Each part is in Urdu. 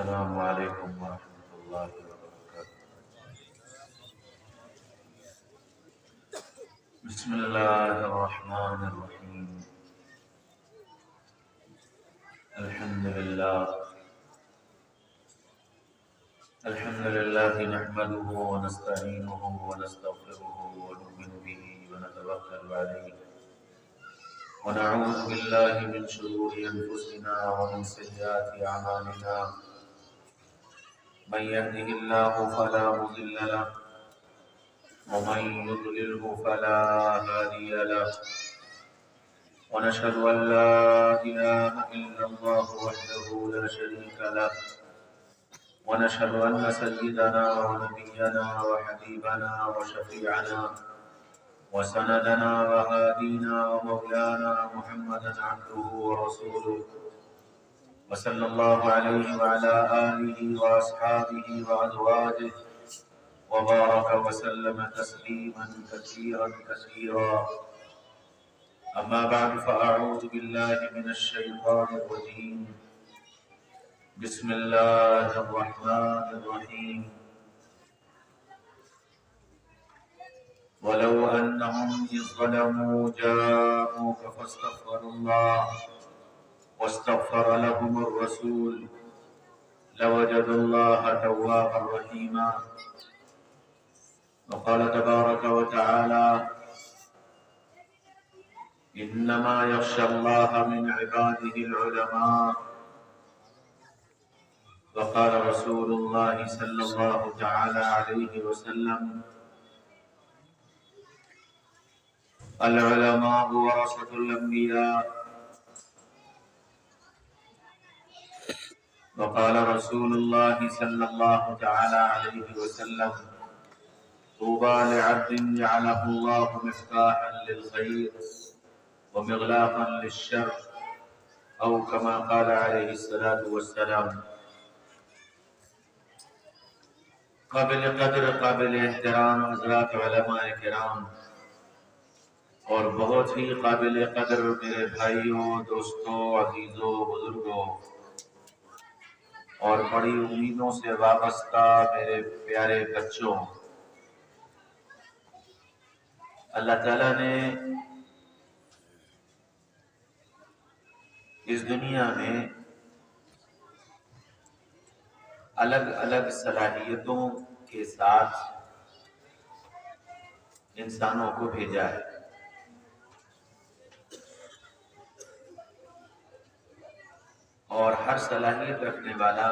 السلام علیکم ورحمۃ اللہ وبرکاتہ۔ بسم اللہ الرحمن الرحیم۔ الحمد للہ نحمده ونستعینه ونستغفره ونؤمن به ونتوکل علیہ ونعوذ باللہ من شرور انفسنا ومن سیئات اعمالنا، من يهده الله فلا مضل له ومن يضلله فلا هادي له، ونشهد أن لا إله إلا الله وحده لا شريك له، ونشهد أن سيدنا ونبينا وحبيبنا وشفيعنا وسندنا وهادينا ومولانا محمدا عبده ورسوله، وصلى الله عليه وعلى آله وأصحابه وأزواجه وبارك وسلم تسليما كثيرا. أما بعد، فأعوذ بالله من الشيطان الرجيم. بسم الله الرحمن الرحيم. ولو أنهم إذ ظلموا جاءوك فاستغفروا الله واستغفر لهم الرسول لوجدوا الله توابا رحيما. وقال تبارك وتعالى: إنما يخشى الله من عباده العلماء. وقال رسول الله صلى الله تعالى عليه وسلم: العلماء ورثة الأنبياء. وقال رسول الله صلى الله تعالى عليه وسلم: طوبى لعبد جعله الله مفتاحا للخير ومغلاقا للشر، أو كما قال عليه الصلاة والسلام. قابل قدر، قابل احترام حضرات علماء کرام اور بہت ہی قابل قدر میرے بھائیوں، دوستوں، عزیزوں، بزرگوں اور بڑی امیدوں سے وابستہ میرے پیارے بچوں، اللہ تعالیٰ نے اس دنیا میں الگ الگ صلاحیتوں کے ساتھ انسانوں کو بھیجا ہے، اور ہر صلاحیت رکھنے والا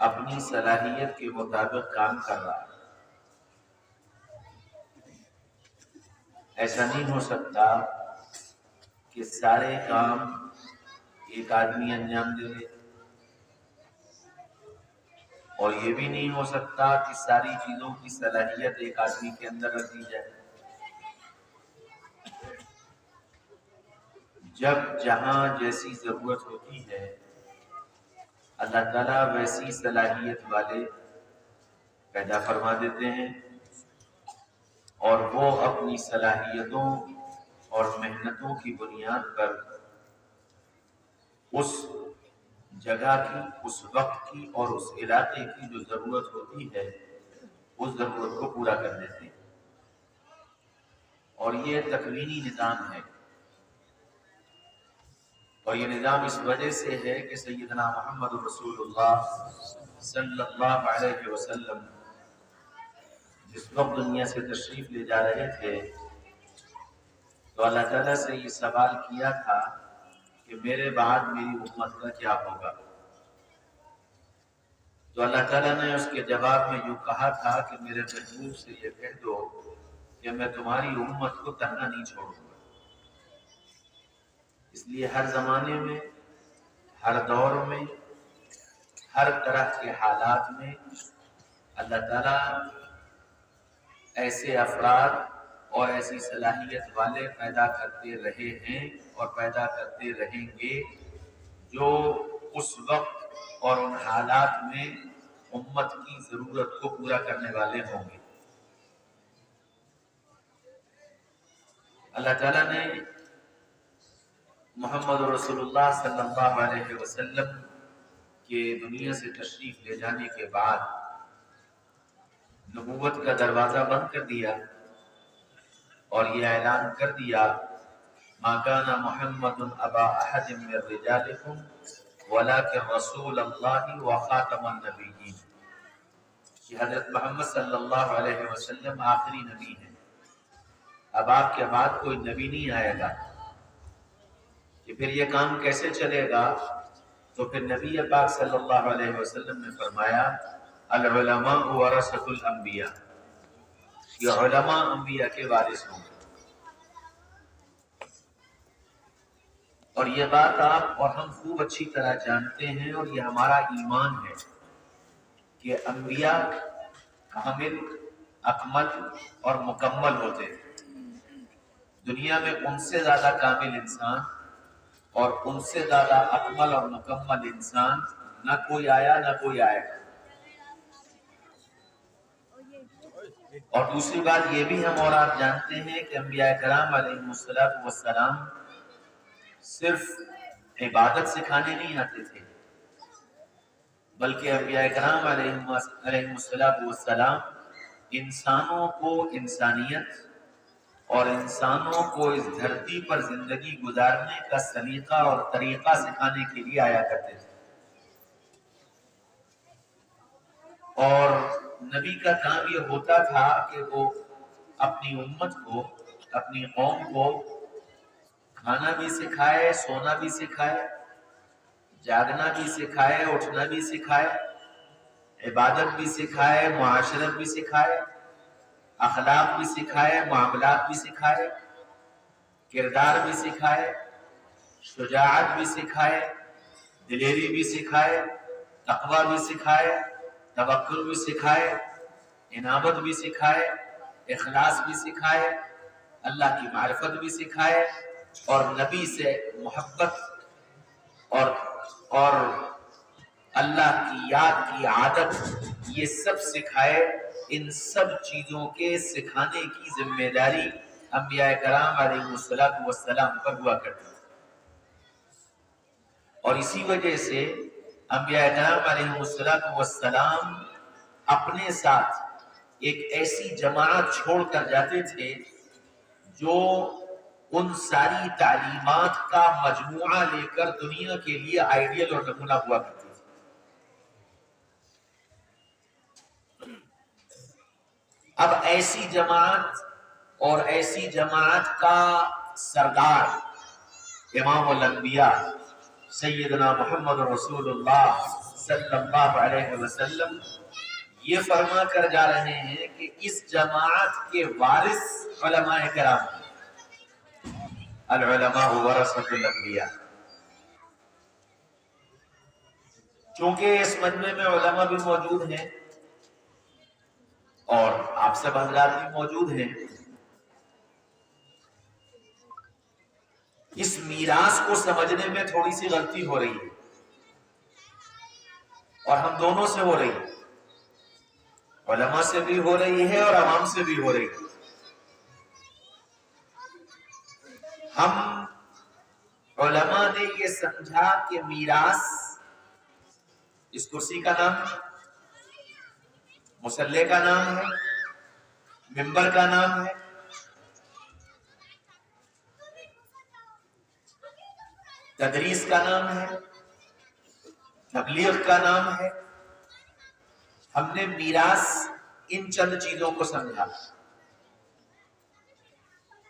اپنی صلاحیت کے مطابق کام کر رہا ہے۔ ایسا نہیں ہو سکتا کہ سارے کام ایک آدمی انجام دے، اور یہ بھی نہیں ہو سکتا کہ ساری چیزوں کی صلاحیت ایک آدمی کے اندر رکھ دی جائے۔ جب جہاں جیسی ضرورت ہوتی ہے، اللہ تعالیٰ ویسی صلاحیت والے پیدا فرما دیتے ہیں، اور وہ اپنی صلاحیتوں اور محنتوں کی بنیاد پر اس جگہ کی، اس وقت کی اور اس علاقے کی جو ضرورت ہوتی ہے، اس ضرورت کو پورا کر دیتے ہیں۔ اور یہ تکوینی نظام ہے، اور یہ نظام اس وجہ سے ہے کہ سیدنا محمد رسول اللہ صلی اللہ علیہ وسلم جس وقت دنیا سے تشریف لے جا رہے تھے تو اللہ تعالیٰ سے یہ سوال کیا تھا کہ میرے بعد میری امت کا کیا ہوگا؟ تو اللہ تعالیٰ نے اس کے جواب میں یوں کہا تھا کہ میرے محبوب سے یہ کہہ دو کہ میں تمہاری امت کو تنہا نہیں چھوڑوں گا۔ اس لیے ہر زمانے میں، ہر دور میں، ہر طرح کے حالات میں اللہ تعالیٰ ایسے افراد اور ایسی صلاحیت والے پیدا کرتے رہے ہیں اور پیدا کرتے رہیں گے جو اس وقت اور ان حالات میں امت کی ضرورت کو پورا کرنے والے ہوں گے۔ اللہ تعالیٰ نے محمد رسول اللہ صلی اللہ علیہ وسلم کے دنیا سے تشریف لے جانے کے بعد نبوت کا دروازہ بند کر دیا اور یہ اعلان کر دیا ما کان محمد ابا احد من رجالکم ولکن رسول اللہ وخاتم النبیین، کہ حضرت محمد صلی اللہ علیہ وسلم آخری نبی ہیں، اب آپ کے بعد کوئی نبی نہیں آئے گا۔ کہ پھر یہ کام کیسے چلے گا؟ تو پھر نبی پاک صلی اللہ علیہ وسلم نے فرمایا العلماء ورثۃ الانبیاء، یہ علماء انبیاء کے وارث ہوں گے۔ اور یہ بات آپ اور ہم خوب اچھی طرح جانتے ہیں، اور یہ ہمارا ایمان ہے کہ انبیاء کامل، اکمل اور مکمل ہوتے ہیں۔ دنیا میں ان سے زیادہ کامل انسان اور ان سے زیادہ اکمل اور مکمل انسان نہ کوئی آیا نہ کوئی آئے گا۔ اور دوسری بات یہ بھی ہم اور آپ جانتے ہیں کہ انبیاء کرام علیہ السلام صرف عبادت سکھانے نہیں آتے تھے، بلکہ انبیاء کرام علیہ السلام انسانوں کو انسانیت اور انسانوں کو اس دھرتی پر زندگی گزارنے کا سلیقہ اور طریقہ سکھانے کے لیے آیا کرتے تھے۔ اور نبی کا کام یہ ہوتا تھا کہ وہ اپنی امت کو، اپنی قوم کو کھانا بھی سکھائے، سونا بھی سکھائے، جاگنا بھی سکھائے، اٹھنا بھی سکھائے، عبادت بھی سکھائے، معاشرت بھی سکھائے، اخلاق بھی سکھائے، معاملات بھی سکھائے، کردار بھی سکھائے، شجاعت بھی سکھائے، دلیری بھی سکھائے، تقوی بھی سکھائے، توکل بھی سکھائے، انابت بھی سکھائے، اخلاص بھی سکھائے، اللہ کی معرفت بھی سکھائے، اور نبی سے محبت اور اللہ کی یاد کی عادت، یہ سب سکھائے۔ ان سب چیزوں کے سکھانے کی ذمہ داری انبیاء کرام علیہ السلام پر ہوا کرتی ہے۔ اور اسی وجہ سے انبیاء کرام علیہ السلام اپنے ساتھ ایک ایسی جماعت چھوڑ کر جاتے تھے جو ان ساری تعلیمات کا مجموعہ لے کر دنیا کے لیے آئیڈیل اور نمونہ ہوا کرتی تھی۔ اب ایسی جماعت اور ایسی جماعت کا سردار امام الانبیاء سیدنا محمد رسول اللہ صلی اللہ علیہ وسلم یہ فرما کر جا رہے ہیں کہ اس جماعت کے وارث علماء کرام ہیں۔ العلماء ورثۃ الانبیاء، چونکہ اس مجمع میں علماء بھی موجود ہیں اور آپ سب حضرات بھی موجود ہیں، اس میراث کو سمجھنے میں تھوڑی سی غلطی ہو رہی ہے، اور ہم دونوں سے ہو رہی ہے، علماء سے بھی ہو رہی ہے اور عوام سے بھی ہو رہی ہے۔ ہم علماء نے یہ سمجھا کہ میراث اس کرسی کا نام ہے، مصلی کا نام ہے، منبر کا نام ہے، تدریس کا نام ہے، تبلیغ کا نام ہے۔ ہم نے میراث ان چند چیزوں کو سمجھا،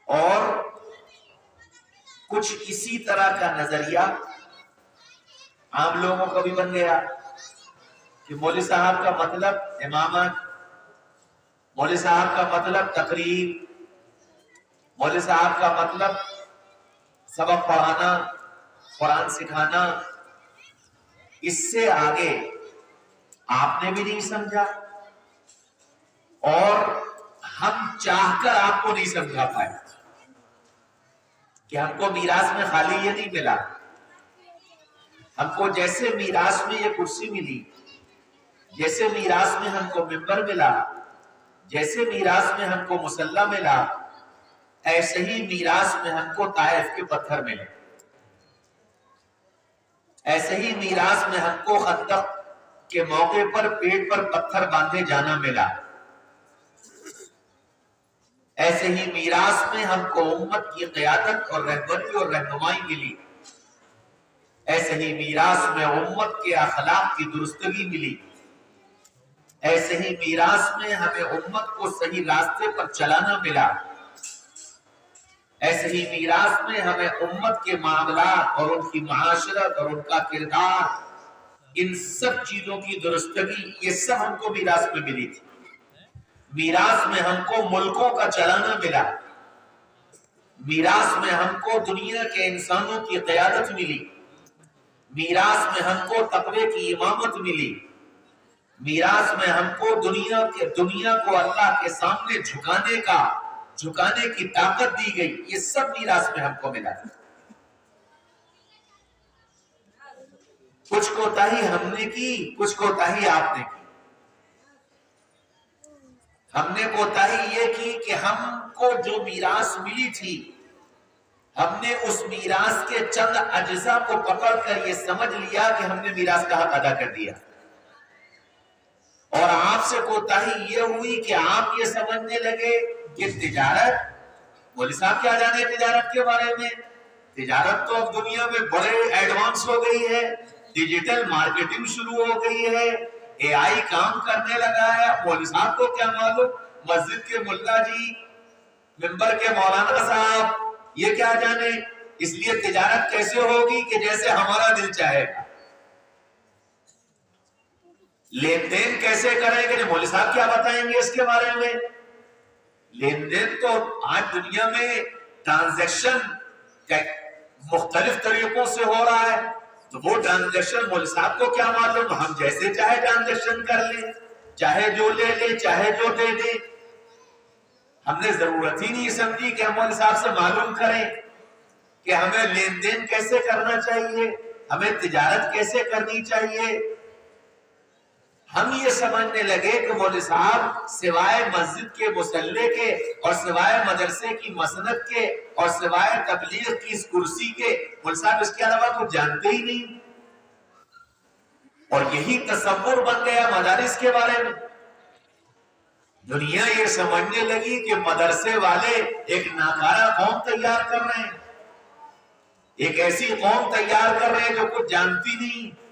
اور کچھ اسی طرح کا نظریہ عام لوگوں کا بھی بن گیا کہ مولوی صاحب کا مطلب امامت، مولوی صاحب کا مطلب تقریر، مولوی صاحب کا مطلب سبق پڑھانا، قرآن سکھانا۔ اس سے آگے آپ نے بھی نہیں سمجھا، اور ہم چاہ کر آپ کو نہیں سمجھا پائے کہ ہم کو میراث میں خالی یہ نہیں ملا۔ ہم کو جیسے میراث میں یہ کرسی ملی، جیسے میراث میں ہم کو منبر ملا، جیسے میراث میں ہم کو مصلی ملا، ایسے ہی میراث میں ہم کو طائف کے پتھر ملے۔ ایسے ہی میراث میں ہم کو خندق کے موقع پر پیٹ پر پتھر باندھے جانا ملا، ایسے ہی میراث میں ہم کو امت کی قیادت اور رہبری اور رہنمائی ملی، ایسے ہی میراث میں امت کے اخلاق کی درستگی ملی، ایسے ہی میراث میں ہمیں امت کو صحیح راستے پر چلانا ملا، ایسے ہی میراث میں ہمیں امت کے معاملات اور ان کی معاشرت اور ان کا کردار، ان سب چیزوں کی درستگی، یہ سب ہم کو میراث میں ملی تھی۔ میراث میں ہم کو ملکوں کا چلانا ملا، میراث میں ہم کو دنیا کے انسانوں کی قیادت ملی، میراث میں ہم کو تقوی کی امامت ملی، میراث میں ہم کو دنیا کو اللہ کے سامنے جھکانے کی طاقت دی گئی، یہ سب میراث میں ہم کو ملا۔ کچھ کوتاہی ہم نے کی، کچھ کوتاہی آپ نے کی۔ ہم نے کوتاہی یہ کی کہ ہم کو جو میراث ملی تھی، ہم نے اس میراث کے چند اجزاء کو پکڑ کر یہ سمجھ لیا کہ ہم نے میراث کا حق ادا کر دیا، اور آپ سے کوتاہی یہ ہوئی کہ آپ یہ سمجھنے لگے کہ تجارت، مولوی صاحب کیا جانے تجارت کے بارے میں، تجارت تو اب دنیا میں بڑے ایڈوانس ہو گئی ہے، ڈیجیٹل مارکیٹنگ شروع ہو گئی ہے، اے آئی کام کرنے لگا ہے، مولوی صاحب کو کیا معلوم، مسجد کے ملا جی، ممبر کے مولانا صاحب یہ کیا جانے، اس لیے تجارت کیسے ہوگی کہ جیسے ہمارا دل چاہے، لین دین کیسے کریں گے، مولوی صاحب کیا بتائیں گے اس کے بارے میں۔ لین دین تو آج دنیا میں ٹرانزیکشن مختلف طریقوں سے ہو رہا ہے، تو وہ ٹرانزیکشن مولوی صاحب کو کیا معلوم، ہم جیسے چاہے ٹرانزیکشن کر لیں، چاہے جو لے لیں چاہے جو دے دیں۔ ہم نے ضرورت ہی نہیں سمجھی کہ ہم مولوی صاحب سے معلوم کریں کہ ہمیں لین دین کیسے کرنا چاہیے، ہمیں تجارت کیسے کرنی چاہیے۔ ہم یہ سمجھنے لگے کہ مولوی صاحب سوائے مسجد کے مصلی کے اور سوائے مدرسے کی مسند کے اور سوائے تبلیغ کی اس کرسی کے، مولوی صاحب اس کے علاوہ کچھ جانتے ہی نہیں، اور یہی تصور بن گیا مدارس کے بارے میں۔ دنیا یہ سمجھنے لگی کہ مدرسے والے ایک ناکارہ قوم تیار کر رہے ہیں، ایک ایسی قوم تیار کر رہے ہیں جو کچھ جانتی نہیں،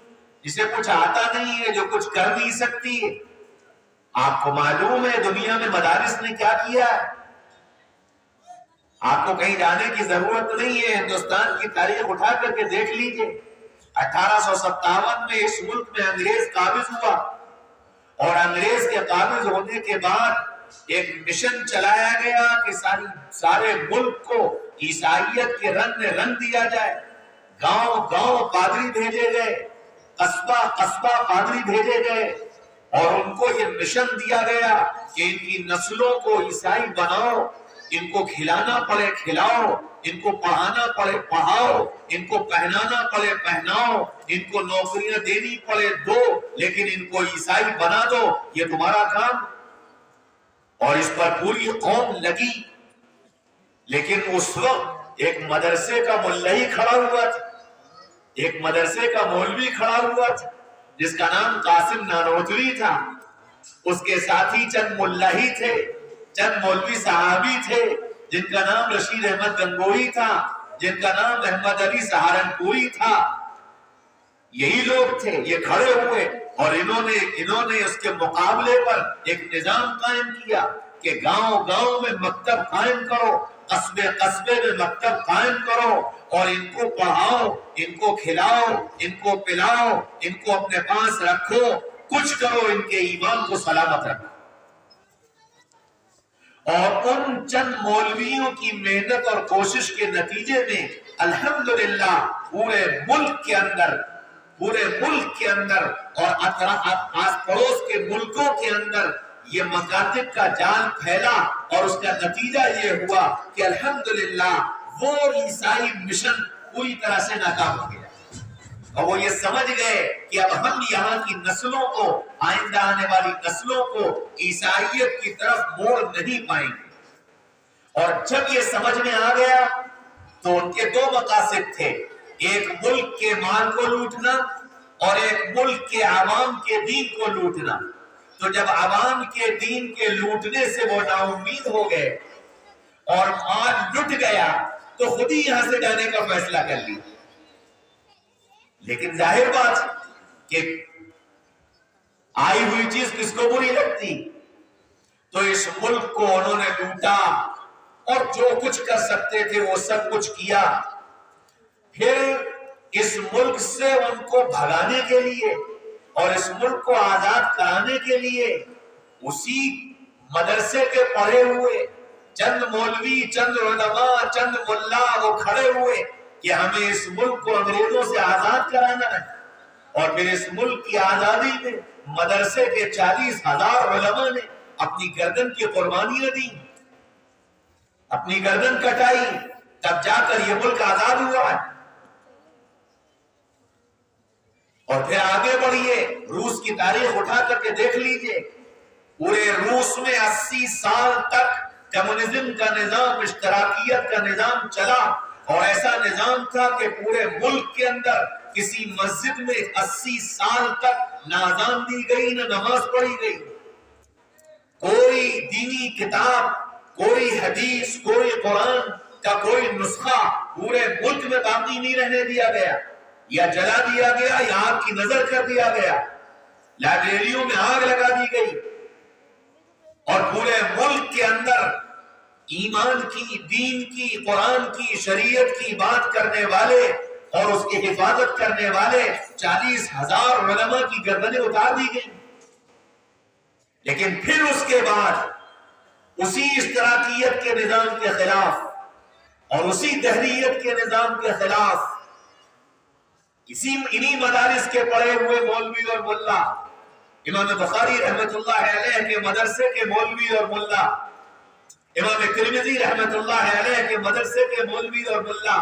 جسے کچھ آتا نہیں ہے، جو کچھ کر نہیں سکتی ہے۔ آپ کو معلوم ہے دنیا میں مدارس نے کیا کیا ہے، آپ کو کہیں جانے کی ضرورت نہیں ہے، ہندوستان کی تاریخ اٹھا کر کے دیکھ لیجئے۔ 1857 میں اس ملک میں انگریز قابض ہوا، اور انگریز کے قابض ہونے کے بعد ایک مشن چلایا گیا کہ سارے ملک کو عیسائیت کے رنگ میں رنگ دیا جائے، گاؤں گاؤں پادری بھیجے گئے، قصبہ قصبہ پادری بھیجے گئے، اور ان کو یہ مشن دیا گیا کہ ان کی نسلوں کو عیسائی بناؤ، ان کو کھلانا پڑے کھلاؤ، ان کو پڑھانا پڑے پڑھاؤ، ان کو پہنانا پڑے پہناؤ، ان کو نوکریاں دینی پڑے دو، لیکن ان کو عیسائی بنا دو، یہ تمہارا کام۔ اور اس پر پوری قوم لگی، لیکن اس وقت ایک مدرسے کا ملہی کھڑا ہوا تھا، ایک مدرسے کا مولوی کھڑا ہوا تھا جس کا نام قاسم نانوتوی تھا، اس کے ساتھی چند ملہی تھے، چند مولوی صحابی تھے جن کا نام رشید احمد گنگوہی تھا، جن کا نام احمد علی سہارنپوری تھا۔ یہی لوگ تھے، یہ کھڑے ہوئے اور انہوں نے اس کے مقابلے پر ایک نظام قائم کیا کہ گاؤں گاؤں میں مکتب قائم کرو، قصبے قصبے میں مکتب قائم کرو، اور ان کو پڑھاؤ، ان کو کھلاؤ، ان کو پلاؤ، ان کو اپنے پاس رکھو، کچھ کرو، ان کے ایمان کو سلامت رکھو۔ اور ان چند مولویوں کی محنت اور کوشش کے نتیجے میں الحمدللہ پورے ملک کے اندر اور آس پڑوس کے ملکوں کے اندر یہ مکاتب کا جال پھیلا، اور اس کا نتیجہ یہ ہوا کہ الحمدللہ وہ عیسائی مشن پوری طرح سے ناکام ہو گیا، اور وہ یہ سمجھ گئے کہ اب ہم یہاں کی نسلوں کو، آئندہ آنے والی نسلوں کو عیسائیت کی طرف موڑ نہیں پائیں گے۔ اور جب یہ سمجھ میں آ گیا تو ان کے دو مقاصد تھے، ایک ملک کے مال کو لوٹنا اور ایک ملک کے عوام کے دین کو لوٹنا. تو جب عوام کے دین کے لوٹنے سے وہ نا امید ہو گئے اور مال لٹ گیا تو خود ہی یہاں سے جانے کا فیصلہ کر لیا. لیکن ظاہر بات کہ آئی ہوئی چیز کس کو بری لگتی؟ تو اس ملک کو انہوں نے لوٹا اور جو کچھ کر سکتے تھے وہ سب کچھ کیا. پھر اس ملک سے ان کو بھگانے کے لیے اور اس ملک کو آزاد کرانے کے لیے اسی مدرسے کے پڑھے ہوئے چند مولوی، چند علماء، چند ملا وہ کھڑے ہوئے کہ ہمیں اس ملک کو انگریزوں سے آزاد کرانا ہے. اور پھر اس ملک کی آزادی میں مدرسے کے 40,000 علماء نے اپنی گردن کی قربانیاں دی، اپنی گردن کٹائی، تب جا کر یہ ملک آزاد ہوا ہے. اور پھر آگے بڑھیے، روس کی تاریخ اٹھا کر کے دیکھ لیجئے، پورے روس میں 80 سال تک کمیونزم کا نظام، اشتراکیت کا نظام چلا اور ایسا نظام تھا کہ پورے ملک کے اندر کسی مسجد میں 80 سال تک نہ اذان دی گئی نہ نماز پڑھی گئی. کوئی دینی کتاب، کوئی حدیث، کوئی قرآن کا کوئی نسخہ پورے ملک میں باقی نہیں رہنے دیا گیا، یا جلا دیا گیا یا آگ کی نظر کر دیا گیا. لائبریریوں میں آگ لگا دی گئی اور پورے ملک کے اندر ایمان کی، دین کی، قرآن کی، شریعت کی بات کرنے والے اور اس کی حفاظت کرنے والے 40,000 علماء کی گردنیں اتار دی گئی. لیکن پھر اس کے بعد اسی اشتراکیت کے نظام کے خلاف اور اسی دہریت کے نظام کے خلاف انہی مدارس کے پڑھے ہوئے مولوی اور ملا، امام بخاری رحمت اللہ علیہ کے مدرسے کے مولوی اور ملا، امام ترمذی رحمت اللہ علیہ کے مدرسے کے مولوی اور ملا،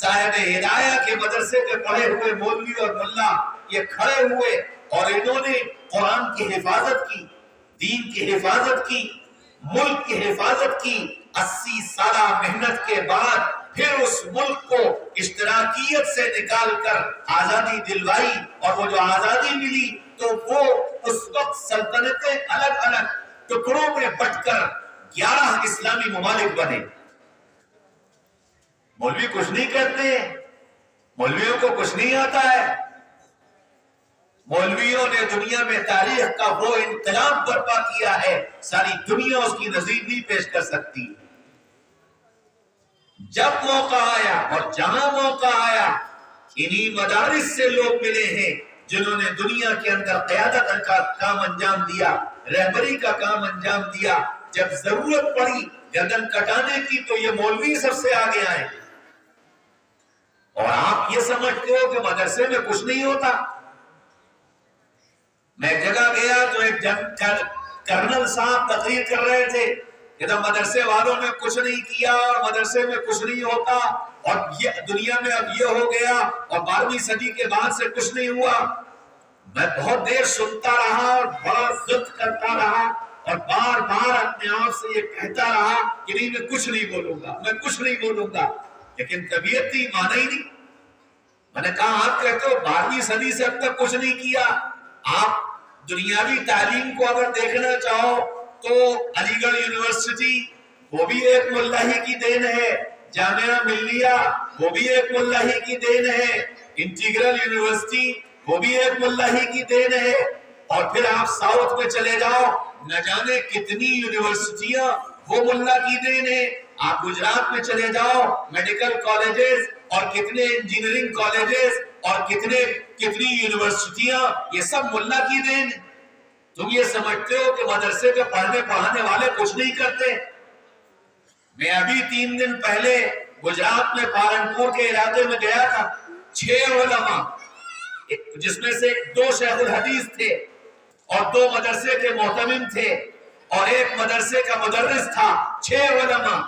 صاحب ہدایہ کے مدرسے کے پڑھے ہوئے مولوی اور ملا، یہ کھڑے ہوئے اور انہوں نے قرآن کی حفاظت کی، دین کی حفاظت کی، ملک کی حفاظت کی. 80 سالہ محنت کے بعد پھر اس ملک کو اشتراکیت سے نکال کر آزادی دلوائی. اور وہ جو آزادی ملی تو وہ اس وقت سلطنتیں الگ الگ ٹکڑوں میں بٹ کر 11 اسلامی ممالک بنے. مولوی کچھ نہیں کرتے ہیں، مولویوں کو کچھ نہیں آتا ہے. مولویوں نے دنیا میں تاریخ کا وہ انقلاب برپا کیا ہے، ساری دنیا اس کی نظیر نہیں پیش کر سکتی. جب موقع آیا اور جہاں موقع آیا، انہی مدارس سے لوگ ملے ہیں جنہوں نے دنیا کے اندر قیادت کا کام انجام دیا، رہبری کا کام انجام دیا. جب ضرورت پڑی گردن کٹانے کی تو یہ مولوی سب سے آگے آئے. اور آپ یہ سمجھتے ہو کہ مدرسے میں کچھ نہیں ہوتا. میں ایک جگہ گیا تو ایک کرنل صاحب تقریر کر رہے تھے کہ جب مدرسے والوں نے کچھ نہیں کیا اور مدرسے میں کچھ نہیں ہوتا اور یہ دنیا میں اب یہ ہو گیا اور 12ویں صدی کے بعد سے کچھ نہیں ہوا. میں بہت دیر سنتا رہا اور بڑا ضد کرتا رہا اور بار بار اپنے آپ سے یہ کہتا رہا کہ نہیں میں کچھ نہیں بولوں گا، میں کچھ نہیں بولوں گا. لیکن طبیعت ہی مانا ہی نہیں. میں نے کہا آپ کہتے ہو 12ویں صدی سے اب تک کچھ نہیں کیا. آپ دنیاوی تعلیم کو اگر دیکھنا چاہو تو علی گڑھ یونیورسٹی وہ بھی ایک ملا ہی کی دین ہے، جامعہ ملیہ وہ بھی ایک ملا ہی کی دین ہے، انٹیگرل یونیورسٹی وہ بھی ایک ملا ہی کی دین ہے. اور پھر آپ ساؤتھ میں چلے جاؤ، نہ جانے کتنی یونیورسٹیاں وہ ملا کی دین ہے. آپ گجرات میں چلے جاؤ، میڈیکل کالجز اور کتنے انجینئرنگ کالجز اور کتنی یونیورسٹیاں، یہ سب ملا کی دین. تم یہ سمجھتے ہو کہ مدرسے کے پڑھانے والے کچھ نہیں کرتے. میں ابھی 3 دن پہلے گجرات میں پالنپور کے علاقے میں گیا تھا. 6 علماء، جس میں سے 2 شیخ الحدیث تھے اور 2 مدرسے کے محتمم تھے اور 1 مدرسے کا مدرس تھا. 6 علماء.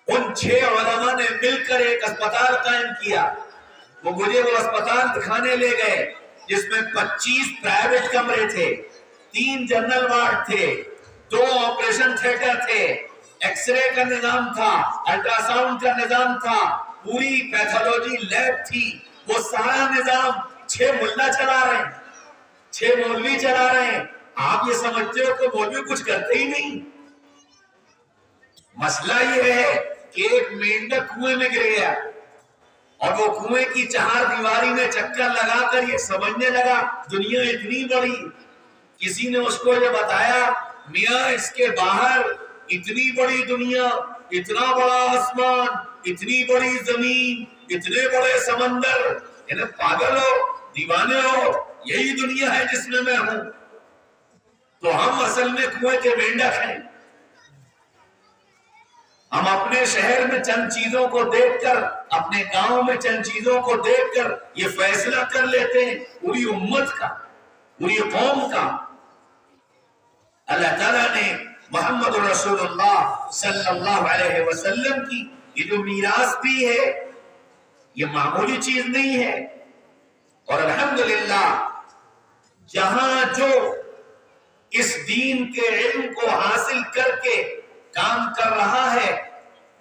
ان 6 علماء نے مل کر ایک اسپتال قائم کیا. مجھے وہ اسپتال دکھانے لے گئے جس میں 25 پرائیویٹ کمرے تھے، 3 جنرل وارڈ تھے، 2 آپریشن تھیٹر تھے، ایکس رے کا نظام تھا، الٹرا ساؤنڈ کا نظام تھا، پوری پیتھولوجی لیب تھی، وہ سارا نظام 6 ملا چلا رہے ہیں، 6 مولوی چلا رہے ہیں. آپ یہ سمجھتے ہو کہ مولوی کچھ کرتے ہی نہیں؟ مسئلہ یہ ہے کہ ایک مینڈک کنویں میں گر گیا اور وہ کنویں کی چہار دیواری میں چکر لگا کر یہ سمجھنے لگا دنیا اتنی بڑی. کسی نے اس کو یہ بتایا میاں اس کے باہر اتنی بڑی دنیا، اتنا بڑا آسمان، اتنی بڑی زمین، اتنے بڑے سمندر، یعنی پاگل ہو، دیوانے ہو، یہی دنیا ہے جس میں میں ہوں. تو ہم اصل میں کنویں کے مینڈک ہیں. ہم اپنے شہر میں چند چیزوں کو دیکھ کر، اپنے گاؤں میں چند چیزوں کو دیکھ کر یہ فیصلہ کر لیتے ہیں پوری امت کا، پوری قوم کا. اللہ تعالیٰ نے محمد رسول اللہ صلی اللہ علیہ وسلم کی یہ جو میراث دی ہے یہ معمولی چیز نہیں ہے. اور الحمدللہ جہاں جو اس دین کے علم کو حاصل کر کے کام کر رہا ہے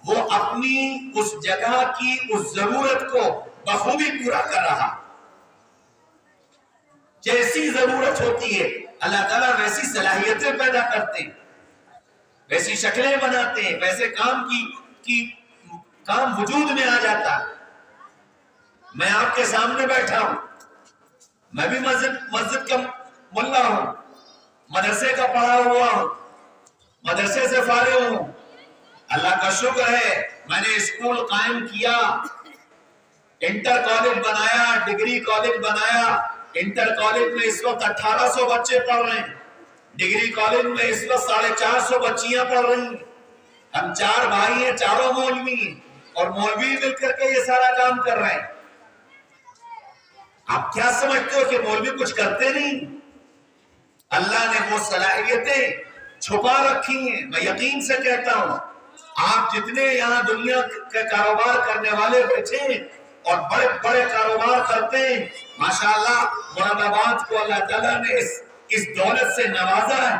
وہ اپنی اس جگہ کی اس ضرورت کو بخوبی پورا کر رہا. جیسی ضرورت ہوتی ہے اللہ تعالیٰ ویسی صلاحیتیں پیدا کرتے ہیں، ویسی شکلیں بناتے ہیں، ویسے کام وجود میں آ جاتا. میں آپ کے سامنے بیٹھا ہوں، میں بھی مسجد کا ملا ہوں، مدرسے کا پڑھا ہوا ہوں، مدرسے سے فارغ ہوں. اللہ کا شکر ہے میں نے اسکول قائم کیا، انٹر کالج بنایا، ڈگری کالج بنایا. انٹر کالج میں اس وقت 1800 بچے پڑھ رہے ہیں، ڈگری کالج میں اس وقت 450 بچیاں پڑھ رہی ہیں. ہم 4 بھائی ہیں، چاروں مولوی ہیں اور مولوی مل کر کے یہ سارا کام کر رہے ہیں. آپ کیا سمجھتے ہو کہ مولوی کچھ کرتے نہیں؟ اللہ نے وہ صلاحیتیں چھپا رکھی ہیں. میں یقین سے کہتا ہوں آپ جتنے یہاں دنیا کے کاروبار کرنے والے بیٹھے ہیں اور بڑے بڑے کاروبار کرتے ہیں، ماشاءاللہ مراد آباد کو اللہ تعالیٰ نے اس دولت سے نوازا ہے.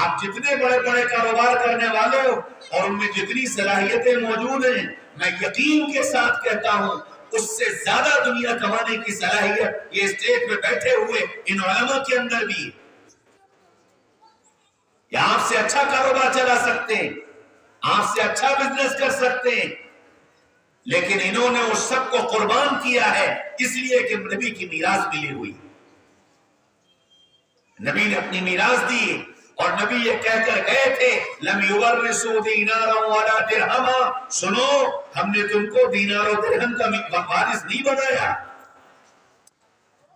آپ جتنے بڑے بڑے کاروبار کرنے والے ہو اور ان میں جتنی صلاحیتیں موجود ہیں، میں یقین کے ساتھ کہتا ہوں اس سے زیادہ دنیا کمانے کی صلاحیت یہ اسٹیج پہ بیٹھے ہوئے ان علماء کے اندر بھی ہے. یا آپ سے اچھا کاروبار چلا سکتے ہیں، آپ سے اچھا بزنس کر سکتے ہیں، لیکن انہوں نے اس سب کو قربان کیا ہے اس لیے کہ نبی کی میراث ملی ہوئی. نبی نے اپنی میراث دی اور نبی یہ کہہ کر گئے تھے لم یورثوا دینارا ولا درہما. سنو، ہم نے تم کو دینار و درہم کا وارث نہیں بنایا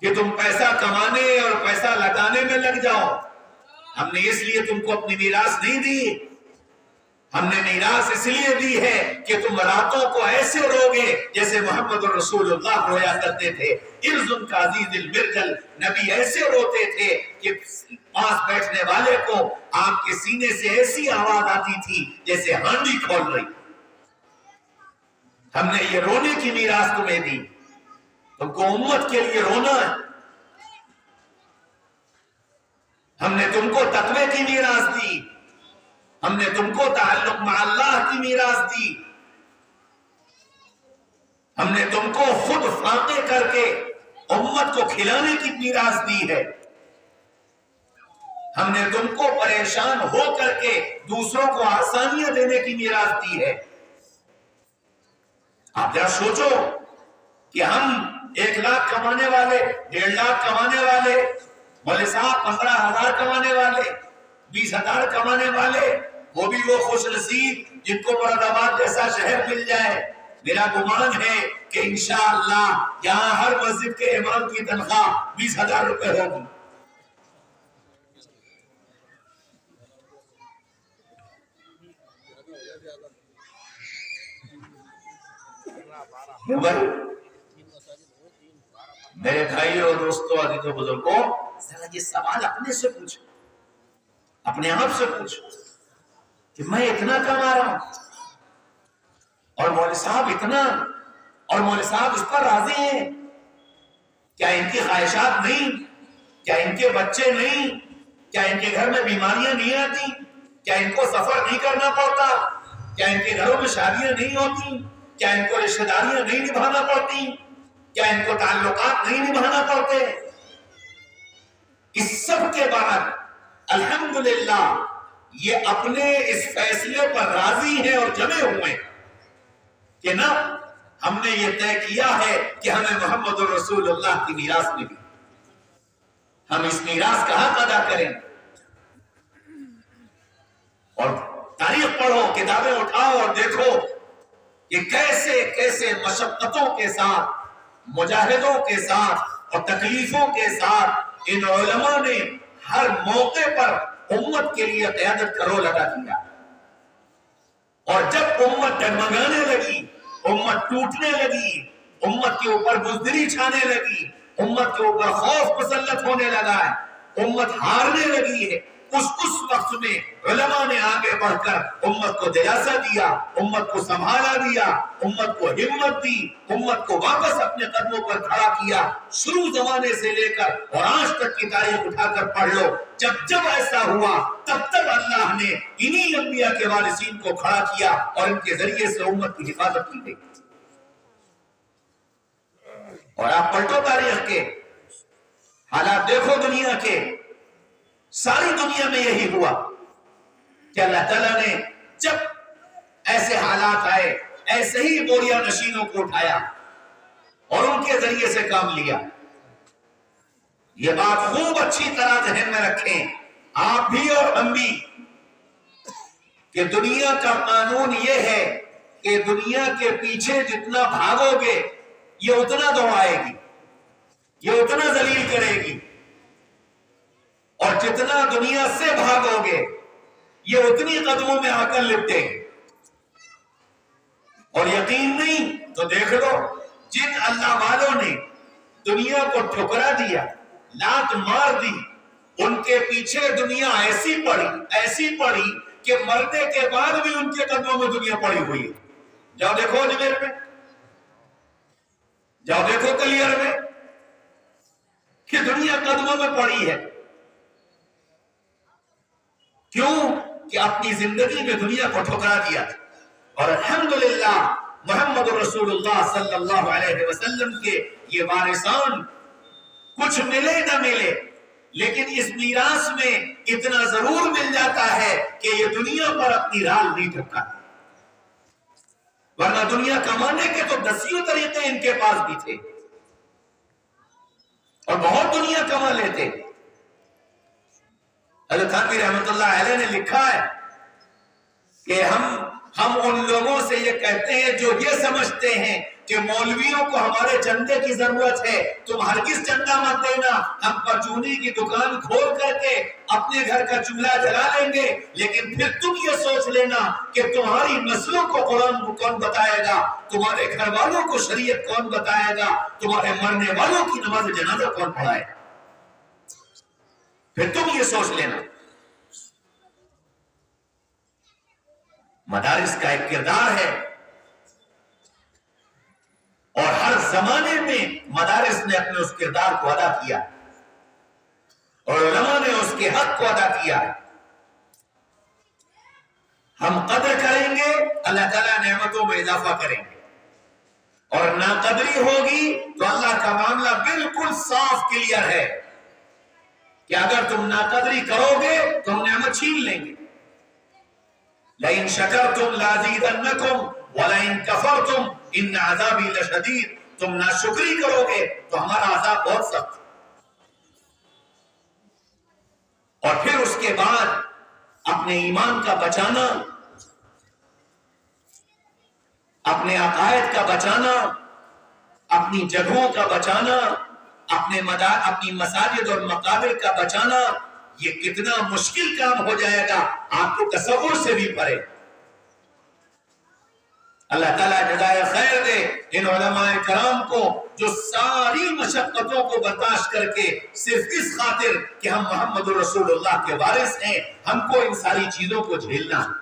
کہ تم پیسہ کمانے اور پیسہ لگانے میں لگ جاؤ. ہم نے اس لیے تم کو اپنی میراث نہیں دی. ہم نے میراث اس لیے دی ہے کہ تم راتوں کو ایسے روگے جیسے محمد رسول اللہ رویا کرتے تھے. ارزن کا عزیز المرجل، نبی ایسے روتے تھے کہ پاس بیٹھنے والے کو آپ کے سینے سے ایسی آواز آتی تھی جیسے ہانڈی کھول رہی. ہم نے یہ رونے کی میراث تمہیں دی، تم کو امت کے لیے رونا ہے. ہم نے تم کو تقوی کی میراث دی، ہم نے تم کو تعلق مع اللہ کی میراث دی. ہم نے تم کو خود فاقے کر کے امت کو کھلانے کی میراث دی ہے. ہم نے تم کو پریشان ہو کر کے دوسروں کو آسانیاں دینے کی میراث دی ہے. آپ ذرا سوچو کہ ہم 1 لاکھ کمانے والے، 1.5 لاکھ کمانے والے، مولوی صاحب 15,000 کمانے والے، 20,000 کمانے والے، وہ بھی وہ خوش نصیب جن کو مراد آباد جیسا شہر مل جائے. میرا گمان ہے کہ انشاءاللہ یہاں ہر مسجد کے امام کی تنخواہ 20,000 روپے ہوگی. میرے بھائیوں اور دوستوں، عزیزوں بزرگوں، ذرا یہ سوال اپنے سے پوچھو، اپنے آپ سے پوچھو کہ میں اتنا کما رہا ہوں اور مولوی صاحب اتنا، اور مولوی صاحب اس پر راضی ہیں. کیا ان کی خواہشات نہیں؟ کیا ان کے بچے نہیں؟ کیا ان کے گھر میں بیماریاں نہیں آتی؟ کیا ان کو سفر نہیں کرنا پڑتا؟ کیا ان کے گھروں میں شادیاں نہیں ہوتی؟ کیا ان کو رشتہ داریاں نہیں نبھانا پڑتی؟ کیا ان کو تعلقات نہیں نبھانا پڑتے؟ اس سب کے بعد الحمدللہ یہ اپنے اس فیصلے پر راضی ہیں اور جمے ہوئے ہیں کہ نہ، ہم نے یہ طے کیا ہے کہ ہمیں محمد رسول اللہ کی میراث ملی، ہم اس میراث کا حق ادا کریں۔ اور تاریخ پڑھو، کتابیں اٹھاؤ اور دیکھو کہ کیسے کیسے مشقتوں کے ساتھ، مجاہدوں کے ساتھ اور تکلیفوں کے ساتھ ان علماء نے ہر موقع پر امت کے لیے قیادت کا رول ادا کیا۔ اور جب امت ڈگمگانے لگی، امت ٹوٹنے لگی، امت کے اوپر بزدلی چھانے لگی، امت کے اوپر خوف مسلط ہونے لگا ہے، امت ہارنے لگی ہے، اس وقت میں علماء نے آگے بڑھ کر امت کو دلاسا دیا، امت کو سنبھالا دیا، امت کو ہمت دی، امت کو واپس اپنے قدموں پر کھڑا کیا۔ شروع زمانے سے لے کر اور آج تک کی تاریخ اٹھا کر پڑھ لو، جب ایسا ہوا تب اللہ نے انہی انبیاء کے وارثین کو کھڑا کیا اور ان کے ذریعے سے امت کی حفاظت کی گئی۔ اور آپ پلٹو تاریخ کے حالات دیکھو، دنیا کے ساری دنیا میں یہی ہوا کہ اللہ تعالیٰ نے جب ایسے حالات آئے، ایسے ہی بوریا نشینوں کو اٹھایا اور ان کے ذریعے سے کام لیا۔ یہ بات خوب اچھی طرح ذہن میں رکھیں، آپ بھی اور ہم بھی، کہ دنیا کا قانون یہ ہے کہ دنیا کے پیچھے جتنا بھاگو گے یہ اتنا دوڑائے گی، یہ اتنا ذلیل کرے گی، اور جتنا دنیا سے بھاگو گے یہ اتنی قدموں میں آ کر لپٹے گی۔ اور یقین نہیں تو دیکھ لو، جن اللہ والوں نے دنیا کو ٹھکرا دیا، لات مار دی، ان کے پیچھے دنیا ایسی پڑی کہ مرنے کے بعد بھی ان کے قدموں میں دنیا پڑی ہوئی ہے۔ جاؤ دیکھو اجمیر میں، جاؤ دیکھو کلیئر میں، کہ دنیا قدموں میں پڑی ہے۔ کیوں؟ کہ اپنی زندگی میں دنیا کو ٹھکرا دیا تھا۔ اور الحمدللہ محمد رسول اللہ صلی اللہ علیہ وسلم کے یہ وارثان کچھ ملے نہ ملے، لیکن اس میراث میں اتنا ضرور مل جاتا ہے کہ یہ دنیا پر اپنی رال نہیں ٹھکا، ورنہ دنیا کمانے کے تو دسیوں طریقے ان کے پاس بھی تھے اور بہت دنیا کما لیتے۔ حضرت تھانوی رحمت اللہ علیہ نے لکھا ہے کہ ہم ان لوگوں سے یہ کہتے ہیں جو یہ سمجھتے ہیں کہ مولویوں کو ہمارے چندے کی ضرورت ہے، تم ہرگز چندہ مت دینا، ہم پرچونی کی دکان کھول کر کے اپنے گھر کا چولہا جلا لیں گے، لیکن پھر تم یہ سوچ لینا کہ تمہاری نسلوں کو قرآن کون بتائے گا، تمہارے گھر والوں کو شریعت کون بتائے گا، تمہارے مرنے والوں کی نماز جنازہ کون پڑھائے گا، پھر تم یہ سوچ لینا۔ مدارس کا ایک کردار ہے، اور ہر زمانے میں مدارس نے اپنے اس کردار کو ادا کیا اور علماء نے اس کے حق کو ادا کیا۔ ہم قدر کریں گے، اللہ تعالیٰ نعمتوں میں اضافہ کریں گے، اور ناقدری ہوگی تو اللہ کا معاملہ بالکل صاف کلیئر ہے کہ اگر تم ناقدری کرو گے تو ہم نعمت چھین لیں گے۔ لَإِن شَكَرْتُمْ لَأَزِيدَنَّكُمْ وَلَئِن كَفَرْتُمْ إِنَّ عَذَابِي لَشَدِيدٌ، تم ناشکری کرو گے تو ہمارا عذاب بہت سخت۔ اور پھر اس کے بعد اپنے ایمان کا بچانا، اپنے عقائد کا بچانا، اپنی جگہوں کا بچانا، اپنی مساجد اور مقابر کا بچانا، یہ کتنا مشکل کام ہو جائے گا آپ کو تصور سے بھی پرے۔ اللہ تعالیٰ جزائے خیر دے ان علماء کرام کو جو ساری مشقتوں کو برداشت کر کے صرف اس خاطر کہ ہم محمد رسول اللہ کے وارث ہیں، ہم کو ان ساری چیزوں کو جھیلنا ہے۔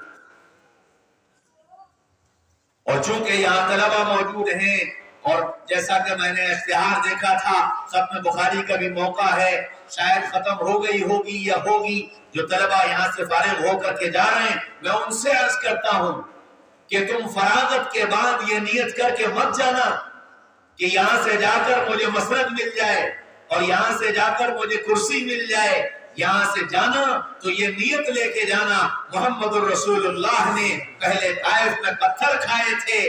اور چونکہ یہاں طلبہ موجود ہیں، اور جیسا کہ میں نے اشتہار دیکھا تھا، ختم بخاری کا بھی موقع ہے، شاید ختم ہو گئی ہوگی یا ہوگی، جو طلبہ یہاں سے فارغ ہو کر کے جا رہے ہیں میں ان سے عرض کرتا ہوں کہ تم فراغت کے بعد یہ نیت کر کے مت جانا کہ یہاں سے جا کر مجھے مسند مل جائے اور یہاں سے جا کر مجھے کرسی مل جائے. یہاں سے جانا تو یہ نیت لے کے جانا محمد الرسول اللہ نے پہلے طائف میں پتھر کھائے تھے,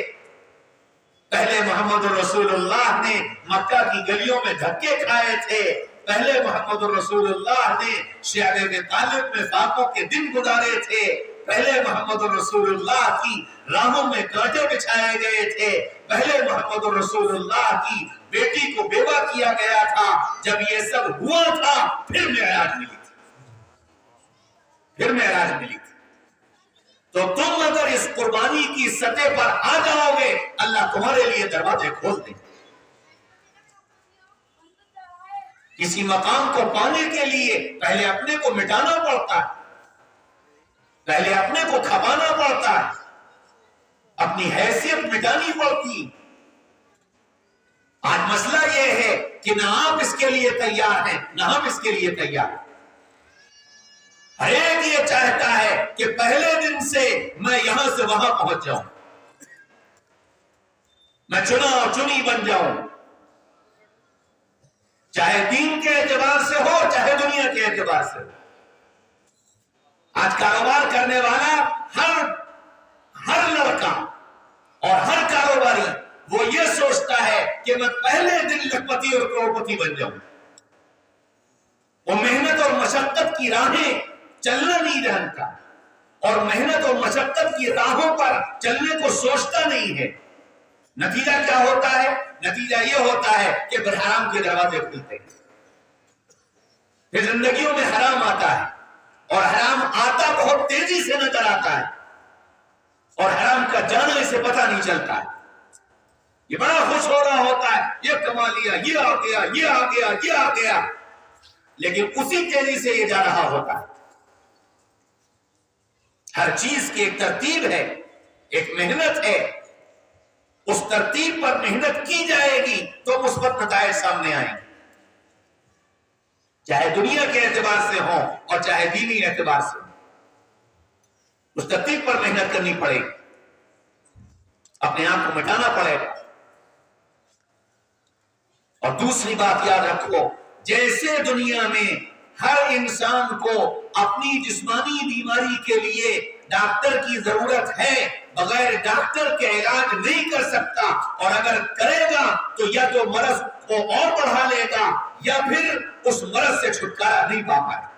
پہلے محمد الرسول اللہ نے مکہ کی گلیوں میں دھکے کھائے تھے, پہلے محمد الرسول اللہ نے شعب ابی طالب میں فاقوں کے دن گزارے تھے, پہلے محمد الرسول اللہ کی راہوں میں کانٹے بچھائے گئے تھے, پہلے محمد الرسول اللہ کی بیٹی کو بیوہ کیا گیا تھا. جب یہ سب ہوا تھا پھر معراج ملی تھی, پھر معراج ملی تھی. تو تم اگر اس قربانی کی سطح پر آ جاؤ گے اللہ تمہارے لیے دروازے کھول دیں. کسی مقام کو پانے کے لیے پہلے اپنے کو مٹانا پڑتا ہے, پہلے اپنے کو کھپانا پڑتا ہے, اپنی حیثیت مٹانی پڑتی. آج مسئلہ یہ ہے کہ نہ آپ اس کے لیے تیار ہیں نہ ہم اس کے لیے تیار ہیں. ہر ایک یہ چاہتا ہے کہ پہلے دن سے میں یہاں سے وہاں پہنچ جاؤں, میں چنا اور چنی بن جاؤں, چاہے دین کے اعتبار سے ہو چاہے دنیا کے اعتبار سے ہو. آج کاروبار کرنے والا ہر لڑکا اور ہر کاروباری وہ یہ سوچتا ہے کہ میں پہلے دن لکھپتی اور کروڑپتی بن جاؤں. وہ محنت اور مشقت کی راہیں چلنا نہیں جانتا اور محنت اور مشقت کی راہوں پر چلنے کو سوچتا نہیں ہے. نتیجہ کیا ہوتا ہے؟ نتیجہ یہ ہوتا ہے کہ پھر حرام کے دروازے کھلتے ہیں, پھر زندگیوں میں حرام آتا ہے اور حرام آتا بہت تیزی سے نظر آتا ہے اور حرام کا جانا اسے پتہ نہیں چلتا ہے. یہ بڑا خوش ہو رہا ہوتا ہے, یہ کما لیا, یہ آ گیا, یہ آ گیا, یہ آ گیا, لیکن اسی تیزی سے یہ جا رہا ہوتا ہے. ہر چیز کی ایک ترتیب ہے, ایک محنت ہے, اس ترتیب پر محنت کی جائے گی تو مثبت نتائج سامنے آئیں گے, چاہے دنیا کے اعتبار سے ہو اور چاہے دینی اعتبار سے ہو. اس ترتیب پر محنت کرنی پڑے گی, اپنے آپ کو مٹانا پڑے گا. اور دوسری بات یاد رکھو, جیسے دنیا میں ہر انسان کو اپنی جسمانی بیماری کے لیے ڈاکٹر کی ضرورت ہے, بغیر ڈاکٹر کے علاج نہیں کر سکتا, اور اگر کرے گا تو یا تو مرض کو اور بڑھا لے گا یا پھر اس مرض سے چھٹکارا نہیں پا پائے.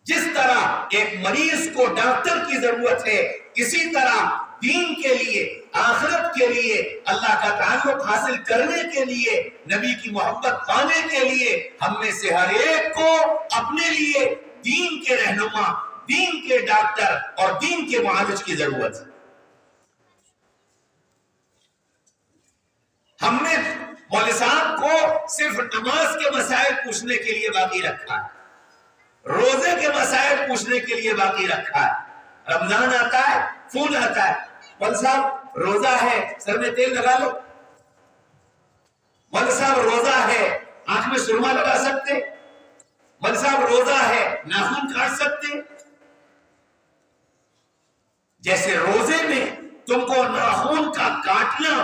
جس طرح ایک مریض کو ڈاکٹر کی ضرورت ہے, اسی طرح دین کے لیے, آخرت کے لیے, اللہ کا تعلق حاصل کرنے کے لیے, نبی کی محبت پانے کے لیے ہم میں سے ہر ایک کو اپنے لیے دین کے رہنما, دین کے ڈاکٹر اور دین کے معالج کی ضرورت ہے. ہم نے مولوی صاحب کو صرف نماز کے مسائل پوچھنے کے لیے باقی رکھا ہے, روزے کے مسائل پوچھنے کے لیے باقی رکھا ہے. رمضان آتا ہے, فون آتا ہے, مولوی صاحب روزہ ہے, سر میں تیل لگا لو. مولوی صاحب روزہ ہے, آنکھ میں سرما لگا سکتے. مولوی صاحب روزہ ہے, ناخن کاٹ سکتے. جیسے روزے میں تم کو ناخن کا کاٹنا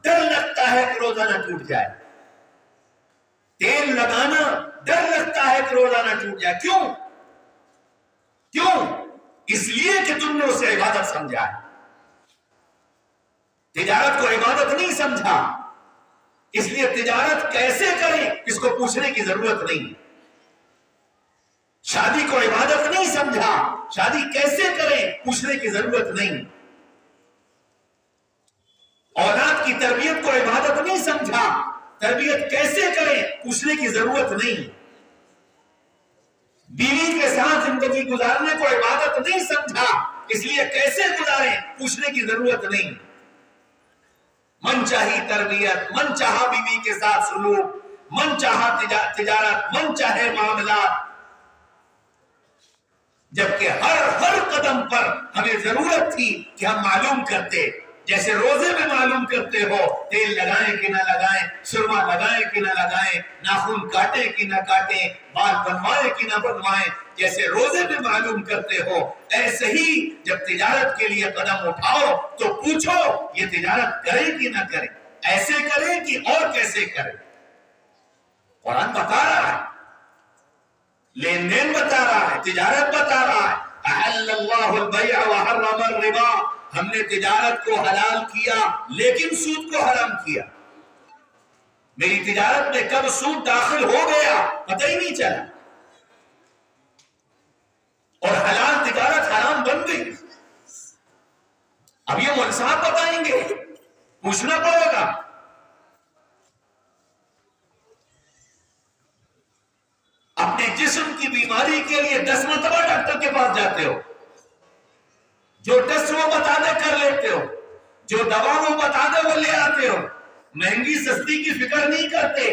ڈر لگتا ہے کہ روزہ نہ ٹوٹ جائے, تیل لگانا ڈر لگتا ہے کہ روزہ نہ ٹوٹ جائے. کیوں؟ اس لیے کہ تم نے اسے عبادت سمجھا ہے, تجارت کو عبادت نہیں سمجھا. اس لیے تجارت کیسے کریں اس کو پوچھنے کی ضرورت نہیں. شادی کو عبادت نہیں سمجھا, شادی کیسے کریں پوچھنے کی ضرورت نہیں. اولاد کی تربیت کو عبادت نہیں سمجھا, تربیت کیسے کریں پوچھنے کی ضرورت نہیں. بیوی کے ساتھ زندگی گزارنے کو عبادت نہیں سمجھا, اس لیے کیسے گزاریں پوچھنے کی ضرورت نہیں. من چاہی تربیت, من چاہا بیوی کے ساتھ سلوک, من چاہا تجارت, من چاہے معاملات, جبکہ ہر قدم پر ہمیں ضرورت تھی کہ ہم معلوم کرتے. جیسے روزے میں معلوم کرتے ہو تیل لگائیں کہ نہ لگائیں، سرما لگائیں کہ نہ لگائیں، ناخن کاٹیں کہ نہ کاٹیں، بال بنوائیں کہ نہ بنوائیں، جیسے روزے میں معلوم کرتے ہو ایسے ہی جب تجارت کے لیے قدم اٹھاؤ تو پوچھو یہ تجارت کریں کہ نہ کریں، ایسے کریں کہ اور کیسے کریں۔ قرآن بتا رہا ہے، لین دین بتا رہا ہے، تجارت بتا رہا ہے۔ احل اللہ البیع وحرم الربا، ہم نے تجارت کو حلال کیا لیکن سود کو حرام کیا۔ میری تجارت میں کب سود داخل ہو گیا پتہ ہی نہیں چلا، اور حلال تجارت حرام بن گئی۔ اب یہ مول صاحب بتائیں گے، پوچھنا پڑے گا۔ اپنے جسم کی بیماری کے لیے 10 مرتبہ ڈاکٹر کے پاس جاتے ہو، جو ٹیسٹ وہ بتا دے کر لیتے ہو، جو دوا وہ بتا دے وہ لے آتے ہو، مہنگی سستی کی فکر نہیں کرتے۔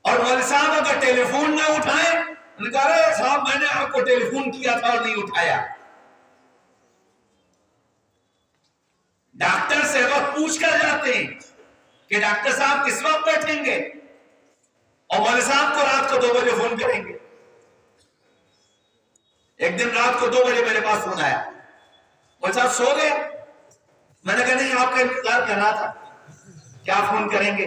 اور مول صاحب اگر ٹیلی فون نہ اٹھائیں، انہوں نے کہا صاحب میں نے آپ کو ٹیلی فون کیا تھا اور نہیں اٹھایا۔ ڈاکٹر سے وقت پوچھ کر جاتے ہیں کہ ڈاکٹر صاحب کس وقت بیٹھیں گے، اور مول صاحب کو رات کو 2 بجے فون کریں گے۔ ایک دن رات کو 2 بجے میرے پاس فون آیا، مول صاحب سو گئے؟ میں نے کہا نہیں، آپ کا انتظار کر رہا تھا، کیا فون کریں گے؟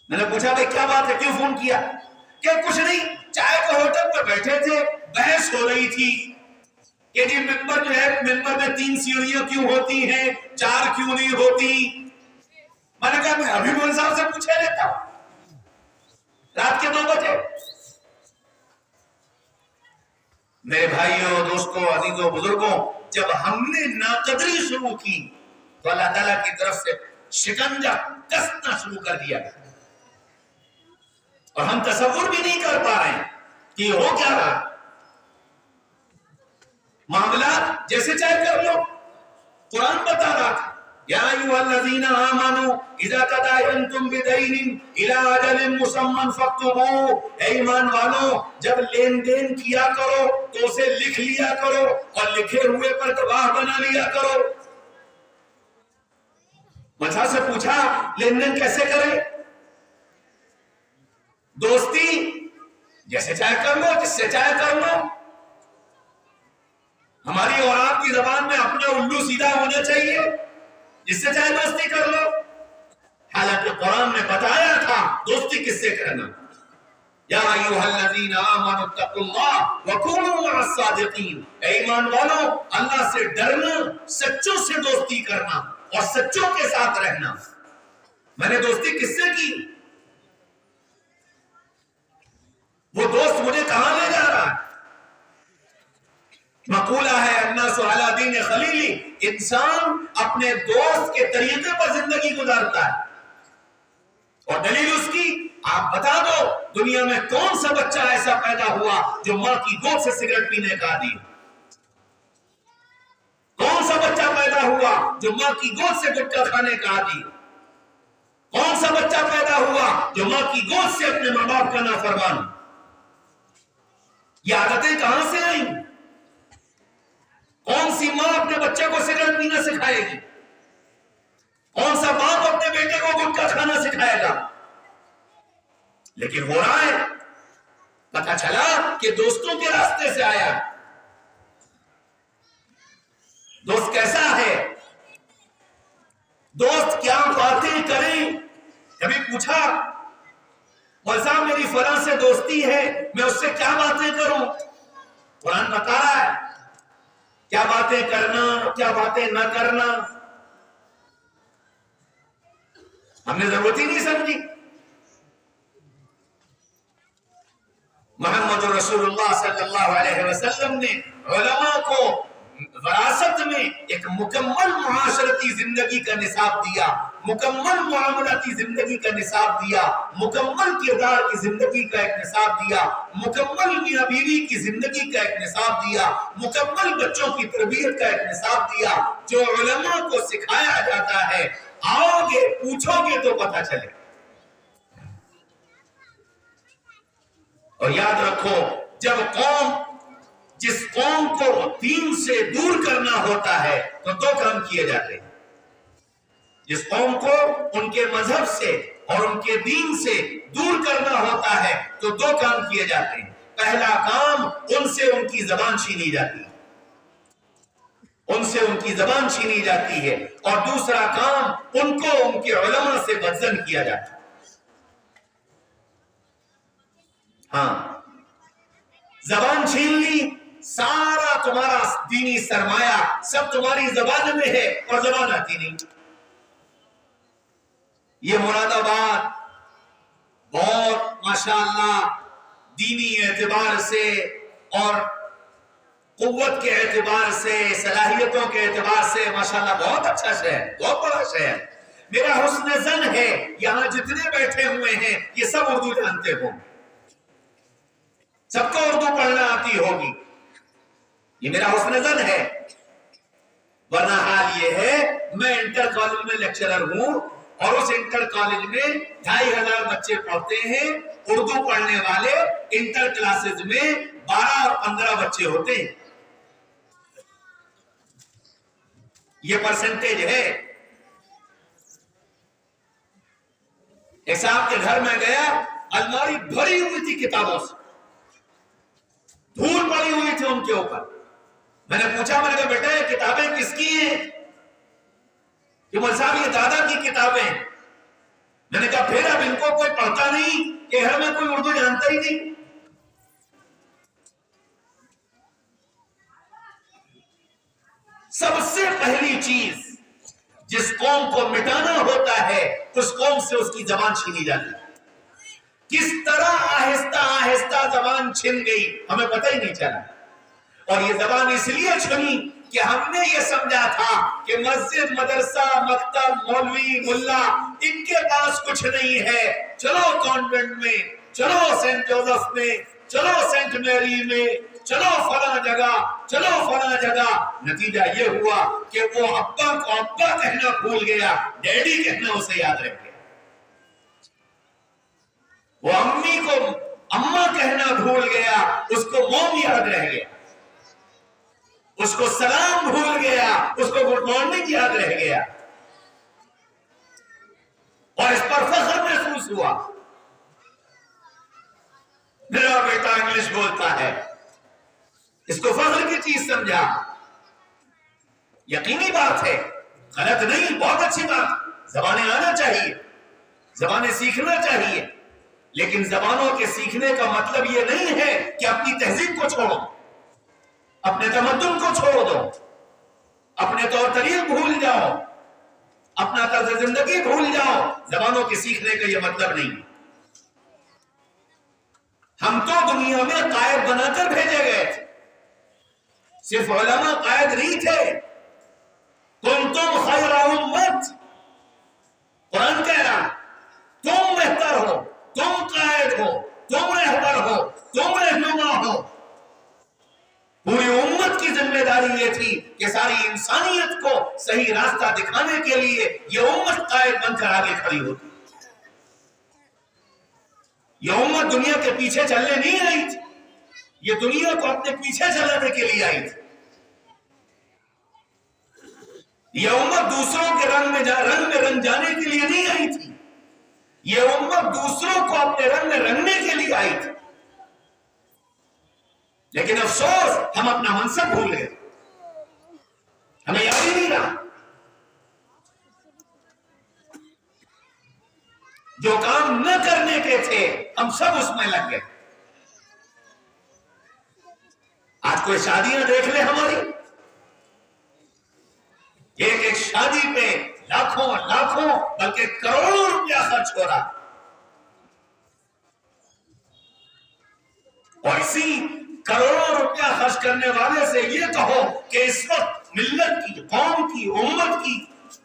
میں نے پوچھا بھائی کیا بات ہے، کیوں فون کیا؟ کہ کچھ نہیں، چائے کے ہوٹل پہ بیٹھے تھے، بحث ہو رہی تھی کہ جی ممبر جو ہے، ممبر میں 3 سیڑھیاں کیوں ہوتی ہیں، 4 کیوں نہیں ہوتی؟ میں نے کہا میں ابھی مول صاحب سے پوچھے لیتا ہوں، رات کے 2 بجے۔ میرے بھائیوں، دوستوں، عزیزوں، بزرگوں، جب ہم نے ناقدری شروع کی تو اللہ تعالیٰ کی طرف سے شکنجہ کسنا شروع کر دیا، اور ہم تصور بھی نہیں کر پا رہے ہیں کہ یہ ہو کیا رہا۔ معاملات جیسے چاہے کر لو، قرآن بتا رہا تھا یا ایھا الذین آمنوا اذا تداینتم بدین الی اجل مسمى فاکتبوہ، اے ایمان والو جب لین دین کیا کرو تو اسے لکھ لیا کرو اور لکھے ہوئے پر گواہ بنا لیا کرو۔ مجھا سے پوچھا لین دین کیسے کریں؟ دوستی جیسے چاہے کر لو، جس سے چاہے کر لو۔ ہماری اور آپ کی زبان میں اپنا الو سیدھا ہونا چاہیے، جس سے چاہے دوستی کر لو۔ حالانکہ قرآن نے بتایا تھا دوستی کس سے کرنا۔ یا ایھا الذین آمنوا اتقوا اللہ وکونوا مع الصادقین، اے ایمان والو اللہ سے ڈرنا، سچوں سے دوستی کرنا اور سچوں کے ساتھ رہنا۔ میں نے دوستی کس سے کی؟ وہ دوست مجھے کہاں لے جا رہا ہے؟ مقولہ ہے الناس علی دین خلیلی، انسان اپنے دوست کے طریقے پر زندگی گزارتا ہے، اور دلیل اس کی آپ بتا دو دنیا میں کون سا بچہ ایسا پیدا ہوا جو ماں کی گود سے سگریٹ پینے کا عادی؟ کون سا بچہ پیدا ہوا جو ماں کی گود سے گٹکا کھانے کا عادی؟ کون سا بچہ پیدا ہوا جو ماں کی گود سے اپنے ماں باپ کا نافرمان؟ یہ عادتیں کہاں سے آئیں؟ کون سی ماں اپنے بچے کو سگریٹ پینا سکھائے گی؟ کون سا باپ اپنے بیٹے کو گٹکا کھانا سکھائے گا؟ لیکن ہو رہا ہے، پتہ چلا کہ دوستوں کے راستے سے آیا۔ دوست کیسا ہے؟ دوست کیا باتیں کریں؟ کبھی پوچھا مول صاحب میری فلاں سے دوستی ہے، میں اس سے کیا باتیں کروں؟ قرآن بتا رہا ہے کیا باتیں کرنا، کیا باتیں نہ کرنا۔ ہم نے ضرورت ہی نہیں سمجھی۔ محمد رسول اللہ صلی اللہ علیہ وسلم نے علماء کو وراثت میں ایک مکمل معاشرتی زندگی کا نصاب دیا، مکمل معاملاتی زندگی کا نصاب دیا، مکمل کردار کی زندگی کا ایک نصاب دیا، مکمل میاں بیوی کی زندگی کا ایک نصاب دیا، مکمل بچوں کی تربیت کا ایک نصاب دیا، جو علماء کو سکھایا جاتا ہے۔ آؤ گے پوچھو گے تو پتہ چلے۔ اور یاد رکھو جس قوم کو دین سے دور کرنا ہوتا ہے تو دو کام کیے جاتے ہیں. جس قوم کو ان کے مذہب سے اور ان کے دین سے دور کرنا ہوتا ہے تو دو کام کیے جاتے ہیں. پہلا کام ان سے ان کی زبان چھینی جاتی ہے، ان سے ان کی زبان چھینی جاتی ہے، اور دوسرا کام ان کو ان کے علماء سے بدزن کیا جاتا ہے. ہاں، زبان چھین لی، سارا تمہارا دینی سرمایہ سب تمہاری زبان میں ہے اور زبان آتی نہیں. یہ مراد آباد بہت ماشاءاللہ دینی اعتبار سے اور قوت کے اعتبار سے، صلاحیتوں کے اعتبار سے ماشاءاللہ بہت اچھا شہر، بہت بڑا شہر. میرا حسن ظن ہے یہاں جتنے بیٹھے ہوئے ہیں یہ سب اردو جانتے ہوں، سب کو اردو پڑھنا آتی ہوگی، یہ میرا حسن ظن ہے. ورنہ حال یہ ہے میں انٹر کالج میں لیکچرر ہوں اور اس انٹر کالج میں 2500 بچے پڑھتے ہیں. اردو پڑھنے والے انٹر کلاسز میں 12 اور 15 بچے ہوتے ہیں. یہ پرسنٹیج ہے. ایک صاحب کے گھر میں گیا، الماری بھری ہوئی تھی کتابوں سے، دھول پڑی ہوئی تھی ان کے اوپر. میں نے پوچھا، میں نے کہا بیٹا یہ کتابیں کس کی ہیں؟ کہ مول صاحب یہ دادا کی کتابیں ہیں. میں نے کہا پھر اب ان کو کوئی پڑھتا نہیں کہ گھر میں کوئی اردو جانتا ہی نہیں. سب سے پہلی چیز جس قوم کو مٹانا ہوتا ہے اس قوم سے اس کی زبان چھینی جاتی ہے. کس طرح آہستہ آہستہ زبان چھن گئی ہمیں پتہ ہی نہیں چلا. اور یہ زبان اس لیے چھنی کہ ہم نے یہ سمجھا تھا کہ مسجد، مدرسہ، مکتب، مولوی، ملا ان کے پاس کچھ نہیں ہے، چلو کانوینٹ میں، چلو سینٹ جوزف میں، چلو سینٹ میری میں، چلو فلاں جگہ، چلو فلاں جگہ. نتیجہ یہ ہوا کہ وہ ابا کو ابا کہنا بھول گیا، ڈیڈی کہنا اسے یاد رہ گیا. وہ امی کو اماں کہنا بھول گیا، اس کو موم یاد رہ گیا. اس کو سلام بھول گیا، اس کو گڈ مارننگ یاد رہ گیا. اور اس پر فخر محسوس ہوا، میرا بیٹا انگلش بولتا ہے، اس کو فخر کی چیز سمجھا. یقینی بات ہے، غلط نہیں، بہت اچھی بات. زبانیں آنا چاہیے، زبانیں سیکھنا چاہیے، لیکن زبانوں کے سیکھنے کا مطلب یہ نہیں ہے کہ اپنی تہذیب کو چھوڑو، اپنے تمدن کو چھوڑ دو، اپنے طور طریق بھول جاؤ، اپنا طرز زندگی بھول جاؤ. زبانوں کے سیکھنے کا یہ مطلب نہیں. ہم تو دنیا میں قائد بنا کر بھیجے گئے تھے، صرف علماء قائد نہیں تھے. تم خیر امت، قرآن کہہ رہا تم بہتر ہو، تم قائد ہو، تم رہبر ہو، تم رہنما ہو. پوری امت کی ذمہ داری یہ تھی کہ ساری انسانیت کو صحیح راستہ دکھانے کے لیے یہ امت قائد بن کر آگے کھڑی ہوتی. یہ امت دنیا کے پیچھے چلنے نہیں آئی تھی، یہ دنیا کو اپنے پیچھے چلانے کے لیے آئی تھی. یہ امت دوسروں کے رنگ میں رنگ جانے کے لیے نہیں آئی تھی، یہ امت دوسروں کو اپنے رنگ میں رنگنے کے لیے آئی تھی. لیکن افسوس ہم اپنا منصب بھول گئے، ہمیں یاد ہی نہیں رہا. جو کام نہ کرنے کے تھے ہم سب اس میں لگ گئے. آج کوئی شادیاں دیکھ لے ہماری، ایک شادی پہ لاکھوں بلکہ کروڑوں روپیہ خرچ ہو رہا. اور اسی کروڑوں روپیہ خرچ کرنے والے سے یہ کہو کہ اس وقت ملت کی، قوم کی، امت کی،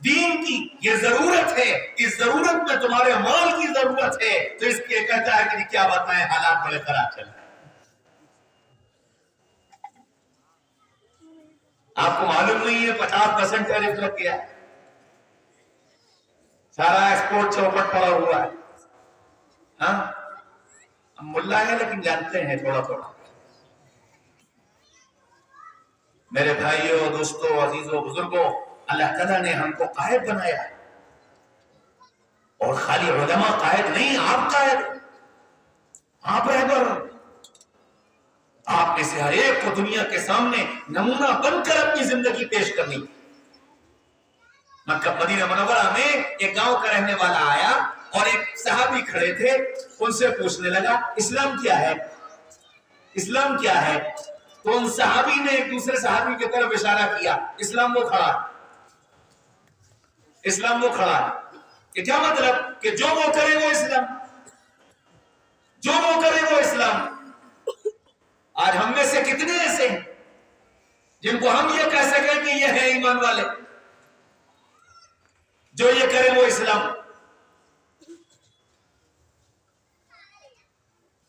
دین کی یہ ضرورت ہے، اس ضرورت میں تمہارے مال کی ضرورت ہے، تو اس کے کہتا ہے کہ کیا بتائیں، حالات بڑے خراب چل رہے ہیں. آپ کو معلوم نہیں ہے 50% ٹیرف لگ گیا، سارا ایکسپورٹ چوپٹ پڑا ہوا ہے. ہاں ہم ملا ہے لیکن جانتے ہیں تھوڑا تھوڑا. میرے بھائیوں، دوستوں، عزیزوں، بزرگوں، اللہ تعالیٰ نے ہم کو قائد بنایا، اور خالی علماء قائد نہیں، آپ قائد، آپ رہبر، آپ میں سے ہر ایک کو دنیا کے سامنے نمونہ بن کر اپنی زندگی پیش کرنی۔ مکہ مدینہ منورہ میں ایک گاؤں کا رہنے والا آیا اور ایک صحابی کھڑے تھے، ان سے پوچھنے لگا اسلام کیا ہے، اسلام کیا ہے؟ تو ان صحابی نے ایک دوسرے صحابی کی طرف اشارہ کیا، اسلام وہ کھڑا، اسلام وہ کھڑا۔ کہ کیا مطلب؟ کہ جو وہ کرے وہ اسلام، جو وہ کرے وہ اسلام۔ آج ہم میں سے کتنے ایسے ہیں جن کو ہم یہ کہہ سکیں کہ یہ ہے ایمان والے، جو یہ کرے وہ اسلام۔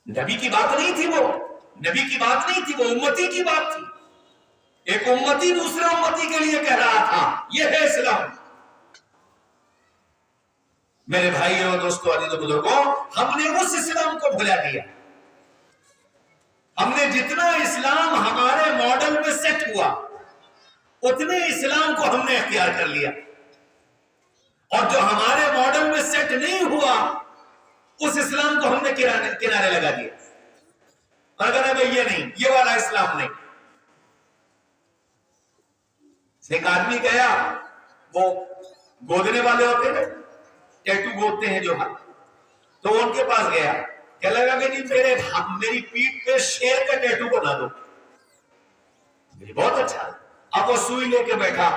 نبی کی بات نہیں تھی، وہ نبی کی بات نہیں تھی، وہ امتی کی بات تھی۔ ایک امتی دوسرے امتی کے لیے کہہ رہا تھا یہ ہے اسلام۔ میرے بھائیوں، دوستوں، عزیزوں، بزرگوں، ہم نے اس اسلام کو بھلا دیا۔ ہم نے جتنا اسلام ہمارے ماڈل میں سیٹ ہوا اتنے اسلام کو ہم نے اختیار کر لیا، اور جو ہمارے ماڈل میں سیٹ نہیں ہوا اس اسلام کو ہم نے کنارے لگا دیا، اور اگر بھائی یہ نہیں، یہ والا اسلام نہیں۔ ایک آدمی گیا، وہ گودنے والے ہوتے ہیں، ٹیٹو گودتے ہیں جو ہاتھ، تو ان کے پاس گیا، کہنے لگا کہ جی میری پیٹھ پہ شیر کا ٹیٹو بنا دو۔ بہت اچھا۔ اب وہ سوئی لے کے بیٹھا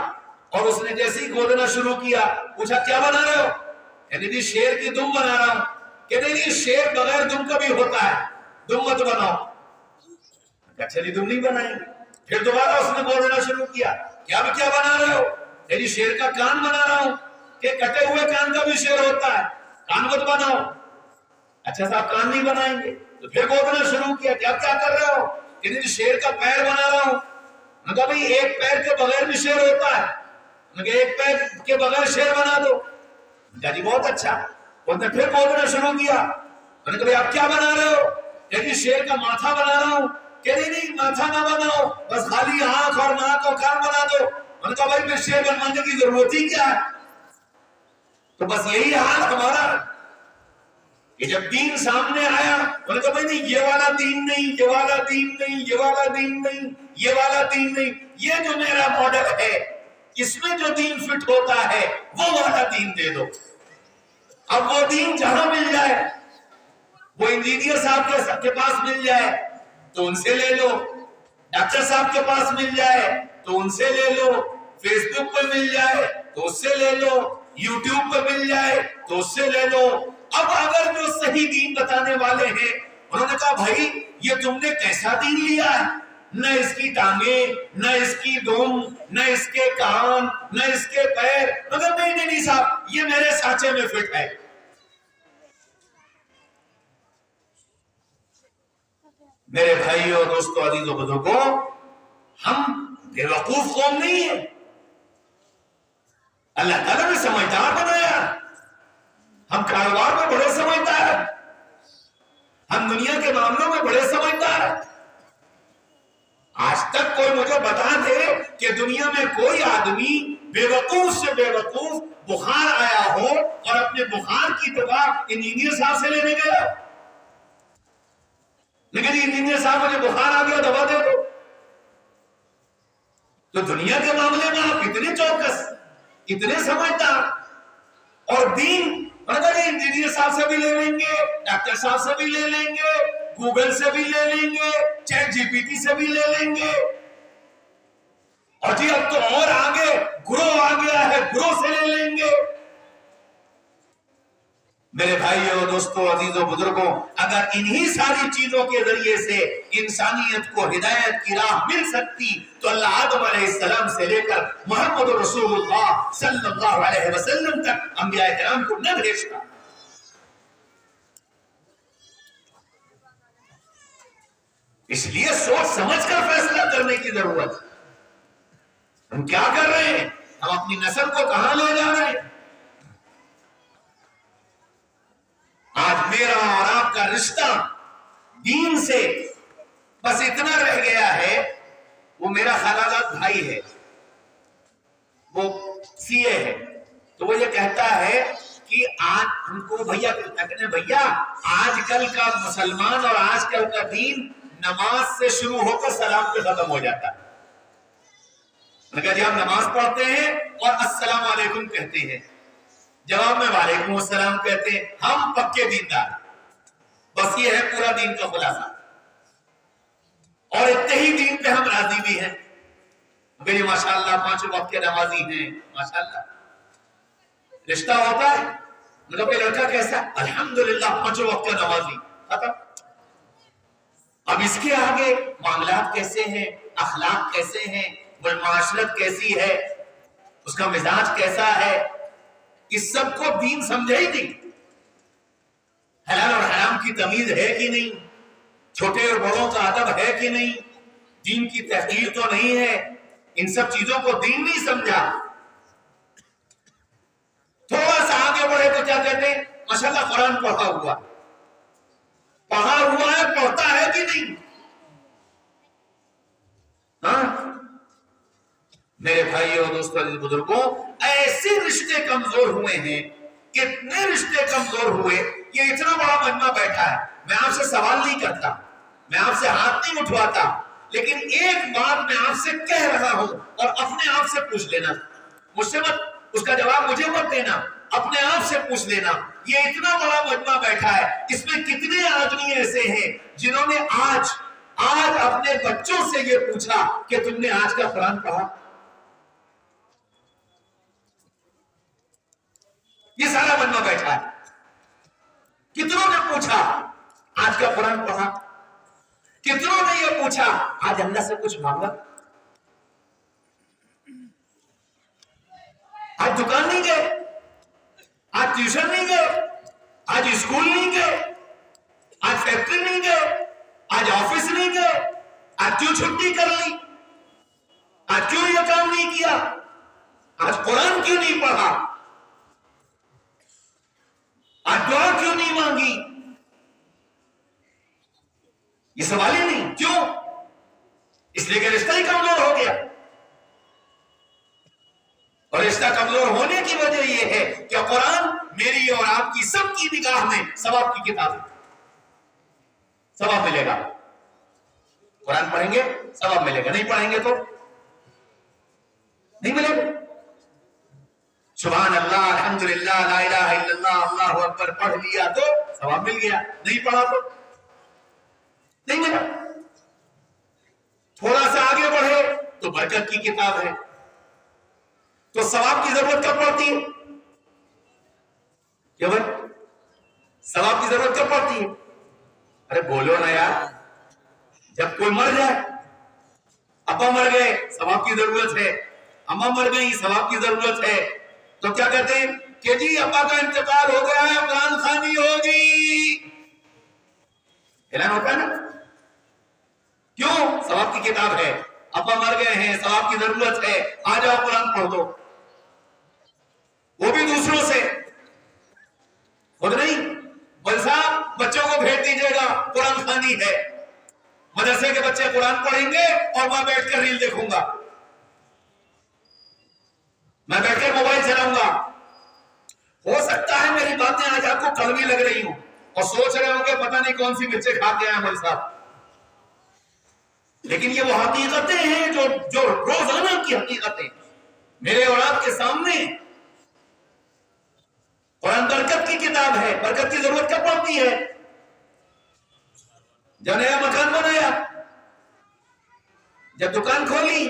اور اس نے جیسے ہی گودنا شروع کیا، پوچھا کیا بنا رہے ہو؟ کہنے جی شیر کی دم بنا رہا ہوں۔ کہنے جی شیر بغیر دم کا بھی ہوتا ہے، دم مت بناؤ۔ اچھا جی دم نہیں بنائیں گے۔ پھر دوبارہ اس نے گودنا شروع کیا، کیا بنا رہے ہو؟ کہ جی شیر کا کان بنا رہا ہوں، کہ کٹے ہوئے کان کا بھی شیر ہوتا ہے، کان مت بناؤ۔ اچھا صاحب کان نہیں بنائیں گے۔ تو پھر گودنا شروع کیا، کیا کر رہے ہو؟ کہ جی شیر کا پیر بنا رہا ہوں۔ میں کہا بھئی ایک پیر کے بغیر بھی شیر ہوتا ہے، میں کہا ایک پیر کے بغیر شیر بنا دو۔ کہا جی بہت اچھا۔ اس نے پھر گودنا شروع کیا، میں نے کہا بھئی آپ کیا بنا رہے ہو؟ کہ جی شیر کا ماتھا بنا رہا ہوں۔ کہ نہیں ماتھا نہ بناؤ، بس خالی آنکھ اور ناک اور کان بنا دو۔ میں نے کہا بھائی پھر شیر بنوانے کی ضرورت ہی کیا ہے؟ تو بس یہی حال ہمارا کہ جب دین سامنے آیا، میں نے کہا بھائی نہیں، یہ والا دین نہیں، یہ والا دین نہیں، یہ والا دین نہیں، یہ والا دین نہیں، یہ جو میرا ماڈل ہے اس میں جو دین فٹ ہوتا ہے وہ والا دین دے دو۔ اب وہ دین جہاں مل جائے، وہ انجینئر صاحب کے پاس مل جائے تو ان سے لے لو، ڈاکٹر صاحب کے پاس مل جائے تو ان سے لے لو، فیس بک پہ مل جائے تو اس سے لے لو، یوٹیوب پہ مل جائے تو اس سے لے لو۔ اب اگر جو صحیح دین بتانے والے ہیں انہوں نے کہا بھائی یہ تم نے کیسا دین لیا ہے، نہ اس کی ٹانگیں، نہ اس کی دم، نہ اس کے کان، نہ اس کے پیر، مگر نہیں صاحب یہ میرے سانچے میں فٹ ہے۔ میرے بھائیوں، دوستوں، عزیزوں، بزرگوں، ہم بے وقوف قوم نہیں ہیں، اللہ تعالیٰ نے سمجھدار بنایا۔ ہم کاروبار میں بڑے سمجھدار، ہم دنیا کے معاملوں میں بڑے سمجھدار۔ آج تک کوئی مجھے بتا دے کہ دنیا میں کوئی آدمی بے وقوف سے بے وقوف بخار آیا ہو اور اپنے بخار کی دوا انجینئر صاحب سے لینے گیا، لیکن انجینئر صاحب مجھے بخار آ گیا دوا دے دو۔ تو دنیا کے معاملے میں آپ اتنے چوکس، اتنے سمجھدار، اور دین اگر انجینئر صاحب سے بھی لے لیں گے، ڈاکٹر صاحب سے بھی لے لیں گے، گوگل سے بھی لے لیں گے، چیٹ جی پی ٹی سے بھی لے لیں گے، اور جی اب تو اور آگے گروہ آ گیا ہے، گروہ سے لے لیں گے۔ میرے بھائیوں، دوستوں، عزیزوں، بزرگوں، اگر انہی ساری چیزوں کے ذریعے سے انسانیت کو ہدایت کی راہ مل سکتی تو اللہ آدم علیہ السلام سے لے کر محمد رسول اللہ صلی اللہ علیہ وسلم تک انبیاء کرام کو نہ بھیجتا۔ اس لیے سوچ سمجھ کر فیصلہ کرنے کی ضرورت ہے۔ ہم کیا کر رہے ہیں؟ ہم اپنی نسل کو کہاں لے جا رہے ہیں؟ آج میرا اور آپ کا رشتہ دین سے بس اتنا رہ گیا ہے، وہ میرا خالہ بھائی ہے، وہ سی اے ہے، تو وہ یہ کہتا ہے کہ آج ہم کو بھیا کہتے ہیں بھیا آج کل کا مسلمان اور آج کل کا دین نماز سے شروع ہو کر سلام پہ ختم ہو جاتا ہے۔ میں نے کہا جی ہم نماز پڑھتے ہیں اور السلام علیکم کہتے ہیں، جواب میں وعلیکم السلام کہتے ہیں، ہم پکے دیندار، بس یہ ہے پورا دین کا خلاصہ، اور اتنے ہی دین پہ ہم راضی بھی ہیں کہ یہ ماشاءاللہ 5 وقت کے نمازی ہیں، ماشاءاللہ رشتہ ہوتا ہے مطلب کہ لڑکا کیسا، الحمدللہ 5 وقت کا نمازی، ختم۔ اب اس کے آگے معاملات کیسے ہیں، اخلاق کیسے ہیں، معاشرت کیسی ہے، اس کا مزاج کیسا ہے، اس سب کو دین سمجھے ہی نہیں۔ حلال اور حرام کی تمیز ہے کہ نہیں، چھوٹے اور بڑوں کا ادب ہے کہ نہیں، دین کی تحقیر تو نہیں ہے، ان سب چیزوں کو دین نہیں سمجھا۔ تھوڑا سا آگے بڑھے تو کیا کہتے ہیں، ماشاءاللہ قرآن پڑھا ہوا ہے، پڑھتا ہے کہ نہیں؟ ہاں میرے بھائیوں دوستوں عزیز بزرگوں، ایسے رشتے کمزور ہوئے ہیں، اتنے رشتے کمزور ہوئے، یہ اتنا بڑا مجمع بیٹھا ہے، میں آپ سے سوال نہیں کرتا، میں آپ سے ہاتھ نہیں اٹھواتا، لیکن ایک بات میں آپ سے کہہ رہا ہوں اور اپنے آپ سے پوچھ لینا، مجھ سے مت اس کا جواب مجھے مت دینا، اپنے آپ سے پوچھ لینا، یہ اتنا بڑا مجمع بیٹھا ہے، اس میں کتنے آدمی ایسے ہیں جنہوں نے آج اپنے بچوں سے یہ پوچھا کہ تم نے آج کا قرآن پڑھا؟ یہ سارا مجمع بیٹھا ہے، کتنوں نے پوچھا آج کا قرآن پڑھا؟ کتنوں نے یہ پوچھا آج اللہ سے کچھ مانگا؟ آج دکان نہیں گئے، آج ٹیوشن نہیں گئے، آج اسکول نہیں گئے، آج فیکٹری نہیں گئے، آج آفس نہیں گئے، آج کیوں چھٹی کر لی، آج کیوں یہ کام نہیں کیا، آج قرآن کیوں نہیں پڑھا، آج دعا کیوں نہیں مانگی؟ یہ سوال ہی نہیں، کیوں؟ اس لیے کہ رشتہ ہی کمزور ہو گیا، اور رشتہ کمزور ہونے کی وجہ یہ ہے کہ قرآن میری اور آپ کی سب کی نگاہ میں ثواب کی کتاب ہے، ثواب ملے گا، قرآن پڑھیں گے ثواب ملے گا، نہیں پڑھیں گے تو نہیں ملے گا۔ سبحان اللہ، الحمدللہ، لا الہ الا اللہ، اللہ اکبر پڑھ لیا تو ثواب مل گیا، نہیں پڑھا تو نہیں ملا۔ تھوڑا سا آگے بڑھے تو برکت کی کتاب ہے، تو ثواب کی ضرورت کب پڑتی ہے؟ کیا بھائی ثواب کی ضرورت کب پڑتی ہے؟ ارے بولو نا یار، جب کوئی مر جائے، ابا مر گئے ثواب کی ضرورت ہے، اماں مر گئی ثواب کی ضرورت ہے، تو کیا کہتے ہیں کہ جی ابا کا انتقال ہو گیا ہے، قرآن خوانی ہوگی، اعلان ہوتا ہے نا، کیوں؟ ثواب کی کتاب ہے، ابا مر گئے ہیں، ثواب کی ضرورت ہے، آ جاؤ قرآن پڑھ دو، وہ بھی دوسروں سے، خود نہیں، بل صاحب بچوں کو بھیج دیجئے گا، قرآن خوانی ہے، مدرسے کے بچے قرآن پڑھیں گے اور میں بیٹھ کر ریل دیکھوں گا، میں بیٹھ کر موبائل چلاؤں گا، ہو سکتا ہے میری باتیں آج آپ کو کڑوی لگ رہی ہوں اور سوچ رہے ہوں گے پتہ نہیں کون سی مرچیں کھا کے آئے مول صاحب، لیکن یہ وہ حقیقتیں ہیں جو روزانہ کی حقیقتیں میرے اور آپ کے سامنے۔ قرآن برکت کی کتاب ہے، برکت کی ضرورت کب پڑتی ہے؟ جب نیا مکان بنایا، جب دکان کھولی،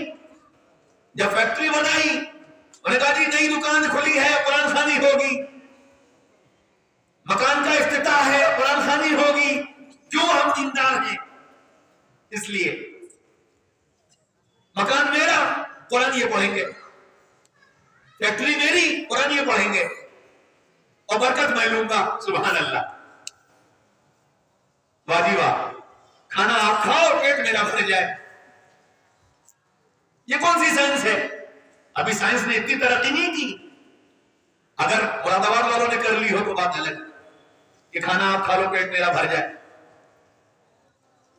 جب فیکٹری بنائی، انہوں نے کہا جی نئی دکان کھلی ہے قرآن خوانی ہوگی، مکان کا افتتاح ہے قرآن خوانی ہوگی، کیوں؟ ہم دیندار ہیں، اس لیے مکان میرا قرآن یہ پڑھیں گے، فیکٹری میری قرآن یہ پڑھیں گے، اور برکت میں لوں گا، سبحان اللہ، واہ جی واہ، کھانا آپ کھاؤ پیٹ میرا بھر جائے، یہ کون سی سائنس ہے؟ ابھی سائنس نے اتنی ترقی نہیں کی، اگر مراد آباد والوں نے کر لی ہو تو بات الگ کہ کھانا آپ کھا لو پیٹ میرا بھر جائے۔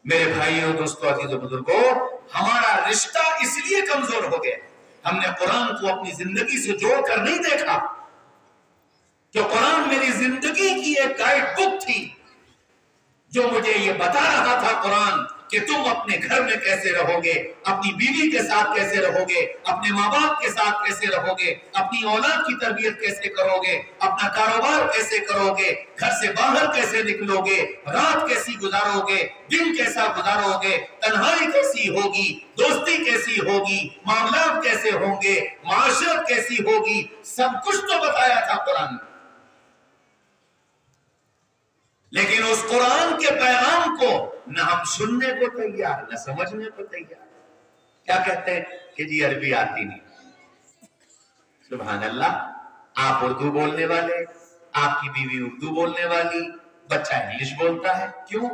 میرے بھائیوں دوستوں عزیزوں بزرگوں، ہمارا رشتہ اس لیے کمزور ہو گیا، ہم نے قرآن کو اپنی زندگی سے جوڑ کر نہیں دیکھا کہ قرآن میری زندگی کی ایک گائیڈ بک تھی جو مجھے یہ بتا رہا تھا قرآن کہ تم اپنے گھر میں کیسے رہو گے، اپنی بیوی کے ساتھ کیسے رہو گے، اپنے ماں باپ کے ساتھ کیسے رہو گے، اپنی اولاد کی تربیت کیسے کرو گے، اپنا کاروبار کیسے کرو گے، گھر سے باہر کیسے نکلو گے، رات کیسی گزارو گے، دن کیسا گزارو گے، تنہائی کیسی ہوگی، دوستی کیسی ہوگی، معاملات کیسے ہوں گے، معاشرت کیسی ہوگی، سب کچھ تو بتایا تھا قرآن نے۔ لیکن اس قرآن کے پیغام کو نہ ہم سننے کو تیار، نہ سمجھنے کو تیار۔ کیا کہتے ہیں کہ جی عربی آتی نہیں۔ سبحان اللہ، آپ اردو بولنے والے، آپ کی بیوی اردو بولنے والی، بچہ انگلش بولتا ہے، کیوں؟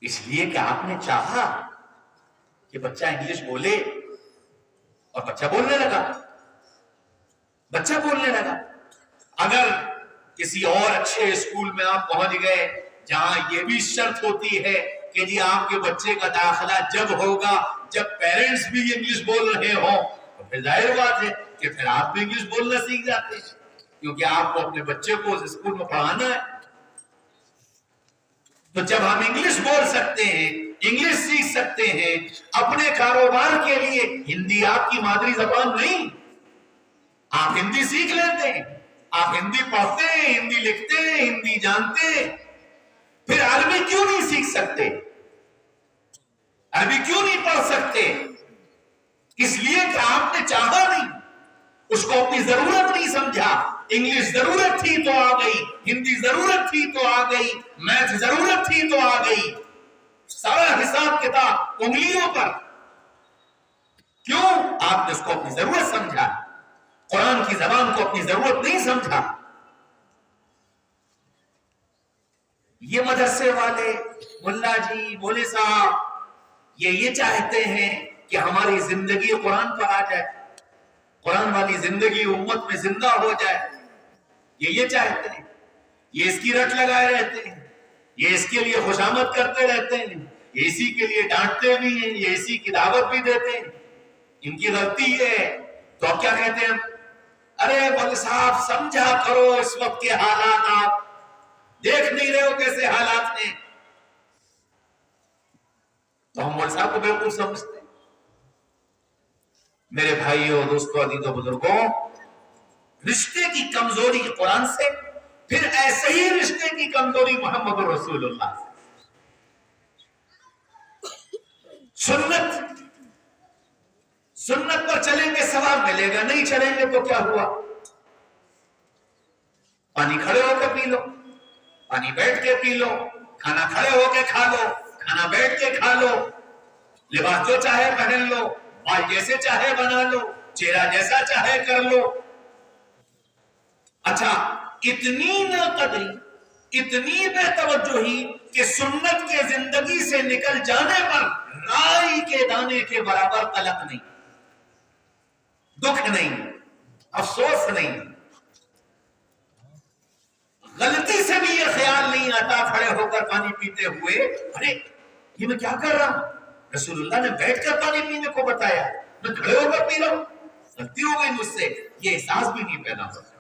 اس لیے کہ آپ نے چاہا کہ بچہ انگلش بولے اور بچہ بولنے لگا، بچہ بولنے لگا۔ اگر کسی اور اچھے اسکول میں آپ پہنچ گئے جہاں یہ بھی شرط ہوتی ہے کہ جی آپ کے بچے کا داخلہ جب ہوگا جب پیرنٹس بھی انگلش بول رہے ہوں، تو پھر ظاہر بات ہے کہ پھر آپ بھی انگلش بولنا سیکھ جاتے ہیں، کیونکہ آپ کو اپنے بچے کو اس اسکول میں پڑھانا ہے۔ تو جب ہم انگلش بول سکتے ہیں، انگلش سیکھ سکتے ہیں اپنے کاروبار کے لیے، ہندی آپ کی مادری زبان نہیں، آپ ہندی سیکھ لیتے ہیں، آپ ہندی پڑھتے ہیں، ہندی لکھتے ہیں، ہندی جانتے ہیں، پھر عربی کیوں نہیں سیکھ سکتے؟ عربی کیوں نہیں پڑھ سکتے؟ اس لیے کہ آپ نے چاہا نہیں، اس کو اپنی ضرورت نہیں سمجھا۔ انگلش ضرورت تھی تو آ گئی، ہندی ضرورت تھی تو آ گئی، میتھ ضرورت تھی تو آ گئی، سارا حساب کتاب انگلیوں پر۔ کیوں؟ آپ نے اس کو اپنی ضرورت سمجھا، قرآن کی زبان کو اپنی ضرورت نہیں سمجھا۔ یہ مدرسے والے ملا جی، مولوی صاحب، یہ چاہتے ہیں کہ ہماری زندگی قرآن پر آ جائے، قرآن والی زندگی امت میں زندہ ہو جائے، یہ چاہتے ہیں، یہ اس کی رٹ لگائے رہتے ہیں، یہ اس کے لیے خوشامد کرتے رہتے ہیں، یہ اسی کے لیے ڈانٹتے بھی ہیں، یہ اسی کی دعوت بھی دیتے ہیں۔ ان کی غلطی ہے تو اب کیا کہتے ہیں؟ ارے مولوی صاحب سمجھا کرو اس وقت کے حالات، آپ دیکھ نہیں رہے ہو کیسے حالات ہیں؟ تو ہم مولوی صاحب کو بالکل سمجھتے ہیں۔ میرے بھائیوں، دوستوں، عزیزوں، بزرگوں، رشتے کی کمزوری قرآن سے، پھر ایسے ہی رشتے کی کمزوری محمد رسول اللہ سے۔ سنت پر چلیں گے ثواب ملے گا، نہیں چلیں گے تو کیا ہوا؟ پانی کھڑے ہو کے پی لو، پانی بیٹھ کے پی لو، کھانا کھڑے ہو کے کھا لو، کھانا بیٹھ کے کھا لو، لباس جو چاہے پہن لو، بال جیسے چاہے بنا لو، چہرہ جیسا چاہے کر لو۔ اچھا، اتنی ناقدری، اتنی بے توجہی کہ سنت کے زندگی سے نکل جانے پر رائی کے دانے کے برابر قلق نہیں، دکھ نہیں، افسوس نہیں، غلطی سے بھی یہ خیال نہیں آتا کھڑے ہو کر پانی پیتے ہوئے ارے یہ میں کیا کر رہا ہوں، رسول اللہ نے بیٹھ کر پانی پینے کو بتایا، میں کھڑے ہو کر پی رہا ہوں، غلطی ہو گئی مجھ سے، یہ احساس بھی نہیں پیدا ہوتا۔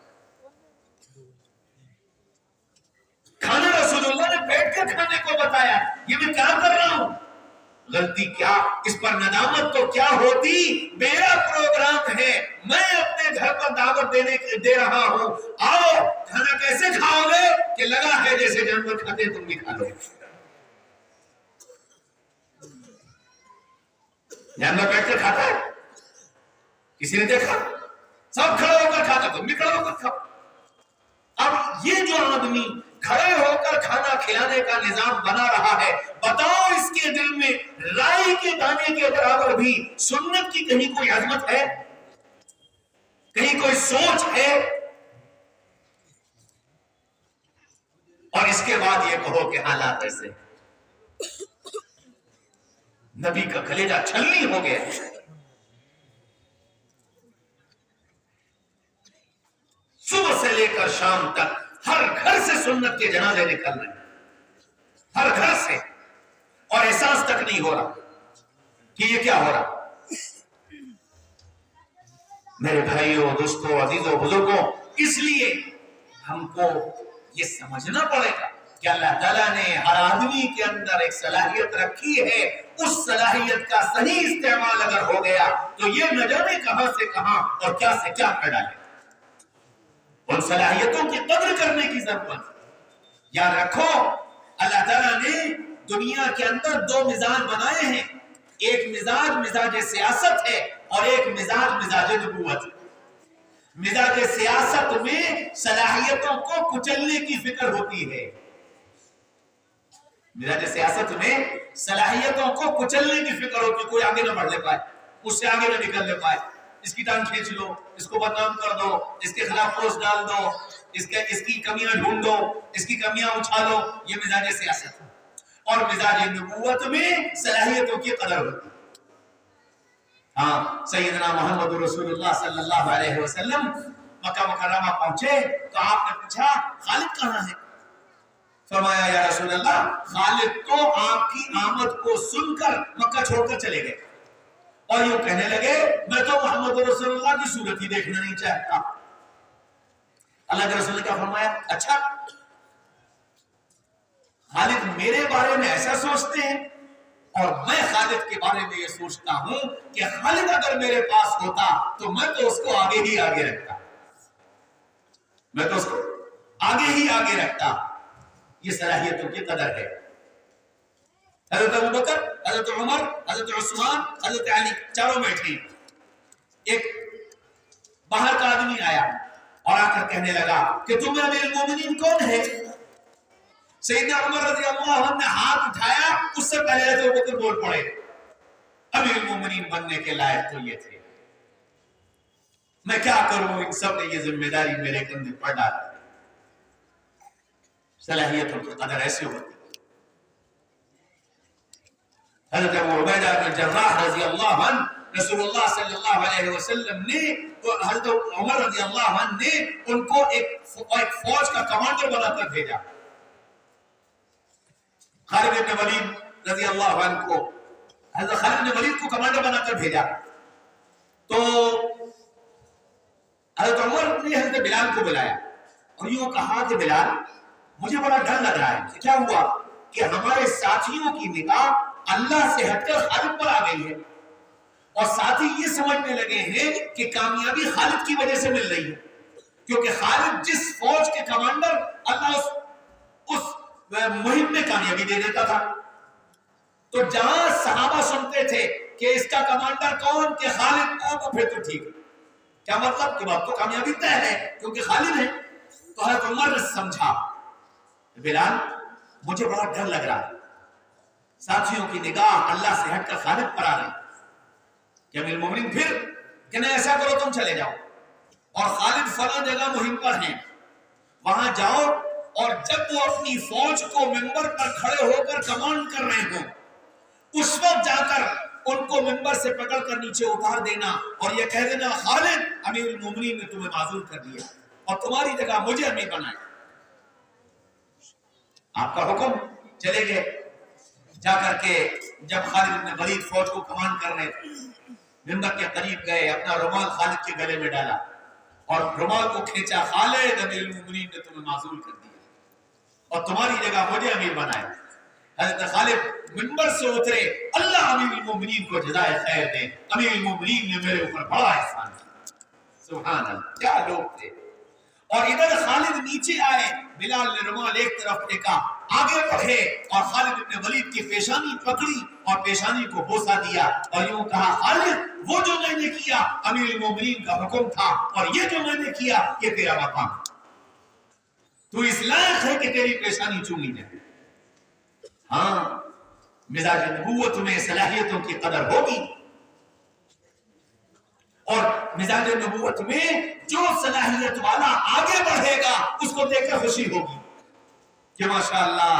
کھانا رسول اللہ نے بیٹھ کر کھانے کو بتایا، یہ میں کیا کر رہا ہوں، غلطی کیا، اس پر ندامت تو کیا ہوتی، میرا پروگرام ہے، میں اپنے گھر پر دعوت دے رہا ہوں، آؤ کھانا کیسے کھاؤ گے کہ لگا ہے جیسے جانور کھاتے تم بھی کھا لو۔ جانور بیٹھ کر کھاتا ہے، کسی نے دیکھا؟ سب کھڑے ہو کر کھاتا، تم بھی کھڑے ہو کر کھاؤ۔ اب یہ جو آدمی کھڑے ہو کر کھانا کھلانے کا نظام بنا رہا ہے، بتاؤ اس کے دل میں رائی کے دانے کے برابر بھی سنت کی کہیں کوئی عظمت ہے، کہیں کوئی سوچ ہے؟ اور اس کے بعد یہ کہو کہ حالات ایسے، نبی کا کلیجہ چھلنی ہو گیا۔ صبح سے لے کر شام تک ہر گھر سے سنت کے جنازے نکل رہے ہیں، ہر گھر سے، اور احساس تک نہیں ہو رہا کہ یہ کیا ہو رہا۔ میرے بھائیوں، دوستوں، عزیزوں، بزرگوں، اس لیے ہم کو یہ سمجھنا پڑے گا کہ اللہ تعالیٰ نے ہر آدمی کے اندر ایک صلاحیت رکھی ہے، اس صلاحیت کا صحیح استعمال اگر ہو گیا تو یہ نہ جانے کہاں سے کہاں اور کیا سے کیا کر ڈالے۔ ان صلاحیتوں کی قدر کرنے کی ضرورت ہے۔ یاد رکھو، اللہ تعالیٰ نے دنیا کے اندر دو مزاج بنائے ہیں، ایک مزاج مزاج سیاست ہے اور ایک مزاج مزاج نبوت ہے۔ مزاج سیاست میں صلاحیتوں کو کچلنے کی فکر ہوتی ہے، مزاج سیاست میں صلاحیتوں کو کچلنے کی فکر ہوتی ہے، کوئی آگے نہ بڑھ لے پائے، اس سے آگے نہ نکل لے پائے، اس کی ٹانگ کھینچ لو، اس کو بدنام کر دو، اس کے خلاف پوسٹ ڈال دو، اس کی کمیاں ڈھونڈو، اس کی کمیاں اچھالو، یہ مزاج سیاست ہے۔ اور مزاج نبوت میں صلاحیتوں کی قدر ہوتی ہے۔ ہاں، سیدنا محمد رسول اللہ صلی اللہ علیہ وسلم مکہ مکرمہ پہنچے تو آپ نے پوچھا خالد کہاں ہے؟ فرمایا یا رسول اللہ، خالد تو آپ کی آمد کو سن کر مکہ چھوڑ کر چلے گئے، اور یوں کہنے لگے میں تو محمد رسول اللہ کی صورت ہی دیکھنا نہیں چاہتا۔ اللہ کے رسول نے کیا فرمایا؟ اچھا، خالد میرے بارے میں ایسا سوچتے ہیں، اور میں خالد کے بارے میں یہ سوچتا ہوں کہ خالد اگر میرے پاس ہوتا تو میں تو اس کو آگے ہی آگے رکھتا، میں تو اس کو آگے ہی آگے رکھتا۔ یہ صلاحیتوں کی قدر ہے۔ حضرت ابوبکر، حضرت عمر، حضرت عثمان، حضرت علی چاروں بیٹھے، ایک باہر کا آدمی آیا اور آ کر کہنے لگا کہ تمہیں امیر المومنین کون ہے؟ سیدنا عمر رضی اللہ عنہ نے ہاتھ اٹھایا، اس سے پہلے حضرت ابوبکر بول پڑے امیر المومنین بننے کے لائق تو یہ تھے، میں کیا کروں، ان سب نے یہ ذمہ داری میرے کندھے پر ڈال دی۔ صلاحیتوں کی قدر ایسے ہوتی ہے۔ حضرت ابو عبیدہ بن جراح رضی اللہ عنہ، رسول اللہ صلی اللہ علیہ وسلم نے، حضرت عمر رضی اللہ عنہ نے ان کو ایک فوج کا کمانڈر بنا کر بھیجا۔ خالد بن ولید رضی اللہ عنہ کو، حضرت خالد بن ولید کو کمانڈر بنا کر بھیجا تو حضرت عمر نے حضرت بلال کو بلایا اور یوں کہا کہ بلال، مجھے بڑا ڈر لگ رہا ہے کہ کیا ہوا کہ ہمارے ساتھیوں کی نگاہ اللہ سے ہٹ کر خالد پر آ گئی ہے، اور ساتھی یہ سمجھنے لگے ہیں کہ کامیابی خالد کی وجہ سے مل رہی ہے، کیونکہ خالد جس فوج کے کمانڈر، اللہ اس مہم میں کامیابی دے دیتا تھا۔ تو جہاں صحابہ سنتے تھے کہ اس کا کمانڈر کون، کہ خالد کو، تو پھر تو ٹھیک ہے، کیا مطلب کہ بات تو کامیابی طے ہے کیونکہ خالد ہے۔ تو حضرت عمر نے سمجھا بلال مجھے بڑا ڈر لگ رہا ہے، ساتھیوں کی نگاہ اللہ سے ہٹ کر خالد پر آ رہی کہ امیر المومنین پھر کہ نہیں، ایسا کرو تم چلے جاؤ اور خالد فلاں جگہ مہم پر ہیں، وہاں جاؤ، اور جب وہ اپنی فوج کو منبر پر کھڑے ہو کر کمانڈ کر رہے ہوں، اس وقت جا کر ان کو منبر سے پکڑ کر نیچے اتار دینا اور یہ کہہ دینا خالد امیر المومنین نے تمہیں معذور کر دیا اور تمہاری جگہ مجھے امیر بنایا۔ آپ کا حکم، چلے گئے۔ جا کر کے جب خالد بن ولید فوج کو کمانڈ کرنے منبر کے قریب گئے، اپنا رومال خالد کے گلے میں ڈالا اور رومال کو کھینچا، خالد امیر المومنین نے تمہیں معذور کر دیا اور تمہاری جگہ مجھے امیر بنایا۔ حضرت خالد منبر سے اترے، اللہ امیر المومنین کو جزائے خیر دے، امیر المومنین نے میرے اوپر بڑا احسان کیا۔ سبحان اللہ، کیا لوگ تھے۔ اور ادھر خالد نیچے آئے، بلال نے رومال ایک طرف پھینکا، آگے بڑھے اور خالد بن ولید کی پیشانی پکڑی اور پیشانی کو بوسہ دیا اور یوں کہا خالد وہ جو میں نے کیا امیر المومنین کا حکم تھا، اور یہ جو میں نے کیا یہ تیرا مقام، تو اس لائق ہے کہ تیری پیشانی چومی جائے۔ ہاں، مزاج نبوت میں صلاحیتوں کی قدر ہوگی، اور مزاج نبوت میں جو صلاحیت والا آگے بڑھے گا اس کو دیکھ کر خوشی ہوگی کہ ماشاءاللہ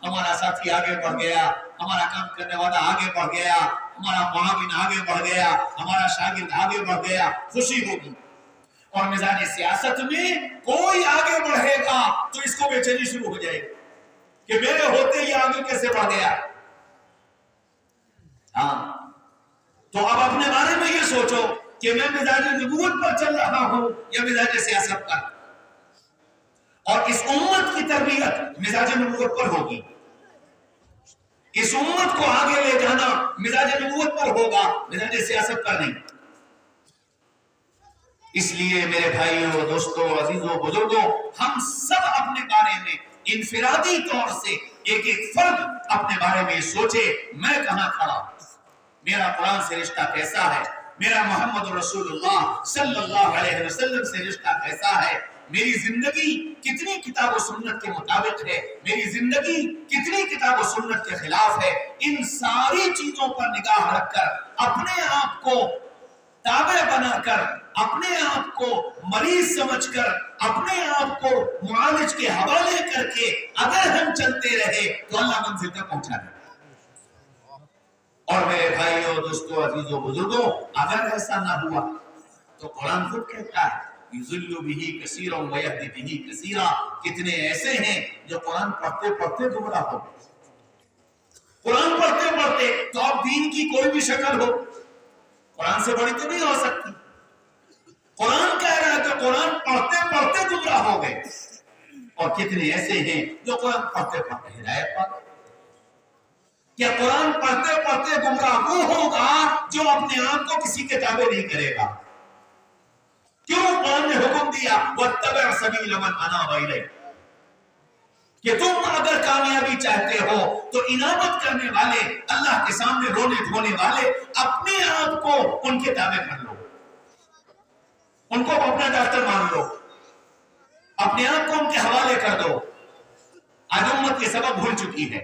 ہمارا ساتھی آگے بڑھ گیا، ہمارا کام کرنے والا آگے بڑھ گیا، ہمارا معاون آگے بڑھ گیا، ہمارا شاگرد آگے بڑھ گیا، خوشی ہوگی۔ اور مزاج سیاست میں کوئی آگے بڑھے گا تو اس کو بے چینی شروع ہو جائے گی کہ میرے ہوتے یہ آگے کیسے بڑھ گیا، ہاں تو اب اپنے بارے میں یہ سوچو کہ میں مزاج نبوت پر چل رہا ہوں یا مزاج سیاست پر، اور اس امت کی تربیت مزاج نبوت پر ہوگی، اس امت کو آگے لے جانا مزاج نبوت پر ہوگا، مزاج سیاست پر نہیں۔ اس لیے میرے بھائیوں، دوستوں، عزیزوں، بزرگوں، ہم سب اپنے بارے میں انفرادی طور سے ایک ایک فرد اپنے بارے میں سوچے، میں کہاں کھڑا، میرا قرآن سے رشتہ کیسا ہے، میرا محمد رسول اللہ صلی اللہ علیہ وسلم سے رشتہ کیسا ہے، میری زندگی کتنی کتاب و سنت کے مطابق ہے، میری زندگی کتنی کتاب و سنت کے خلاف ہے۔ ان ساری چیزوں پر نگاہ رکھ کر، اپنے آپ کو تابع بنا کر، اپنے آپ کو مریض سمجھ کر، اپنے آپ کو معالج کے حوالے کر کے اگر ہم چلتے رہے تو اللہ منزل تک پہنچا دے۔ اور میرے بھائیوں، دوستوں، عزیزوں، بزرگوں، اگر ایسا نہ ہوا تو قرآن خود کہتا ہے یضل بہ کثیرا ویہدی بہ کثیرا، کتنے ایسے ہیں جو قرآن پڑھتے پڑھتے گمراہ ہو، قرآن پڑھتے پڑھتے، تو اب دین کی کوئی بھی شکل ہو قرآن سے بڑی تو نہیں ہو سکتی۔ قرآن کہہ رہا ہے کہ قرآن پڑھتے پڑھتے گمراہ ہو گئے، اور کتنے ایسے ہیں جو قرآن پڑھتے پڑھتے ہدایت پا گئے۔ کیا قرآن پڑھتے پڑھتے گمراہ وہ ہوگا جو اپنے آپ کو کسی کے تابع نہیں کرے گا؟ کیوں قرآن نے حکم دیا وَاتَّبِعْ سَبِيلَ مَنْ أَنَابَ إِلَيَّ، کہ تم اگر کامیابی چاہتے ہو تو انابت کرنے والے، اللہ کے سامنے رونے دھونے والے، اپنے آپ کو ان کے تابع کر لو، ان کو اپنا ڈاکٹر مان لو، اپنے آپ کو ان کے حوالے کر دو۔ آج امت یہ سبق بھول چکی ہے،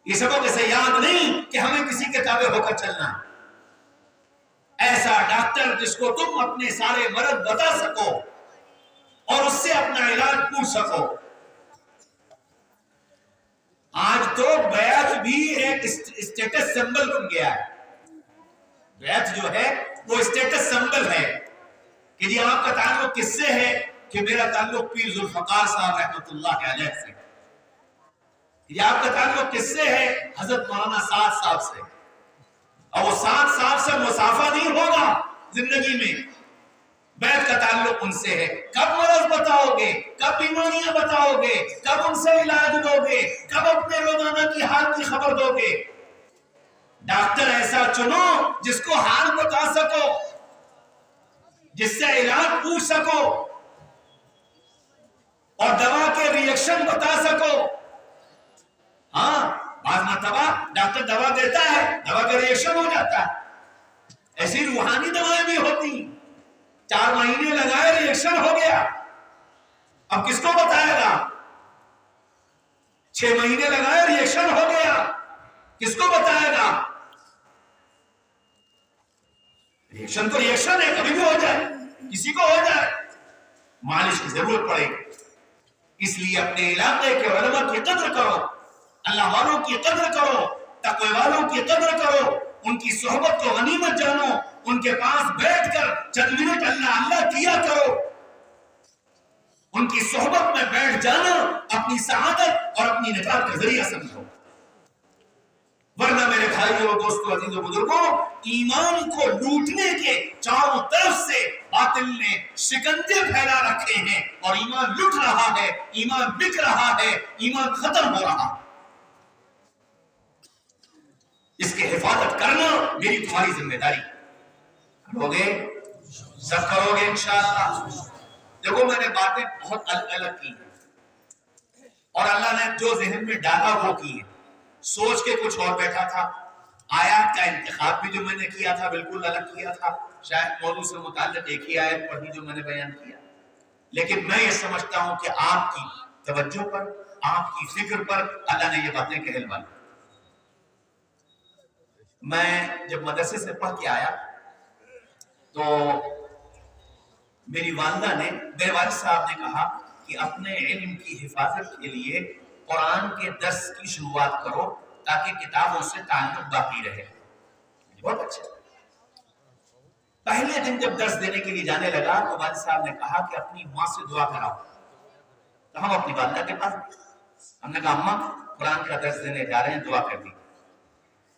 یہ سبق اسے یاد نہیں کہ ہمیں کسی کے تابع ہو کر چلنا ہے۔ ایسا ڈاکٹر جس کو تم اپنے سارے مرض بتا سکو اور اس سے اپنا علاج پوچھ سکو۔ آج تو بیعت بھی ایک اسٹیٹس سمبل بن گیا ہے، بیعت جو ہے وہ اسٹیٹس سمبل ہے کہ جی آپ کا تعلق کس سے ہے، کہ میرا تعلق پیر ذوالفقار صاحب رحمۃ اللہ علیہ سے، یہ آپ کا تعلق کس سے ہے، حضرت مولانا سعد صاحب سے، اور وہ سعد صاحب سے مسافہ نہیں ہوگا زندگی میں، بیعت کا تعلق ان سے ہے۔ کب مرض بتاؤ گے، کب بیماریاں بتاؤ گے، کب ان سے علاج دو گے، کب اپنے روزانہ کی حال کی خبر دو گے؟ ڈاکٹر ایسا چنو جس کو حال بتا سکو، جس سے علاج پوچھ سکو اور دوا کے ری ایکشن بتا سکو۔ ہاں بعض مرتبہ ڈاکٹر دوا دیتا ہے، دوا کا ری ایکشن ہو جاتا ہے، ایسی روحانی دوائیں بھی ہوتی، 4 مہینے لگائے ری ایکشن ہو گیا، اب کس کو بتائے گا؟ 6 مہینے لگائے ری ایکشن ہو گیا، کس کو بتائے گا؟ ری ایکشن تو ری ایکشن ہے، کبھی بھی ہو جائے، کسی کو ہو جائے، مالش کی ضرورت پڑے گی۔ اس لیے اپنے علاقے کے علماء کی قدر کرو، اللہ والوں کی قدر کرو، تقوی والوں کی قدر کرو، ان کی صحبت کو غنیمت جانو، ان کے پاس بیٹھ کر چند منٹ اللہ اللہ کیا کرو۔ ان کی صحبت میں بیٹھ جانا اپنی سعادت اور اپنی نجات کا ذریعہ سمجھو، ورنہ میرے بھائیوں، دوستوں، عزیزوں، بزرگوں، ایمان کو لوٹنے کے چاروں طرف سے باطل نے شکنجے پھیلا رکھے ہیں، اور ایمان لٹ رہا ہے، ایمان بک رہا ہے، ایمان ختم ہو رہا ہے۔ اس کی حفاظت کرنا میری تمہاری ذمہ داری، کرو گے؟ سب کرو گے انشاءاللہ۔ دیکھو میں نے باتیں بہت الگ الگ کی ہیں، اور اللہ نے جو ذہن میں ڈالا وہ کی ہے، سوچ کے کچھ اور بیٹھا تھا، آیات کا انتخاب بھی جو میں نے کیا تھا بالکل الگ کیا تھا، شاید موضوع سے متعلق ایک ہی آیت پڑھی جو میں نے بیان کیا، لیکن میں یہ سمجھتا ہوں کہ آپ کی توجہ پر، آپ کی فکر پر اللہ نے یہ باتیں کہلوائی۔ میں جب مدرسے سے پڑھ کے آیا تو میری والدہ نے، میرے والد صاحب نے کہا کہ اپنے علم کی حفاظت کے لیے قرآن کے درس کی شروعات کرو تاکہ کتابوں سے تعلق باقی رہے۔ بہت اچھا۔ پہلے دن جب درس دینے کے لیے جانے لگا تو والد صاحب نے کہا کہ اپنی ماں سے دعا کراؤ، تو ہم اپنی والدہ کے پاس، ہم نے کہا اماں قرآن کا درس دینے جا رہے ہیں، دعا کر دی۔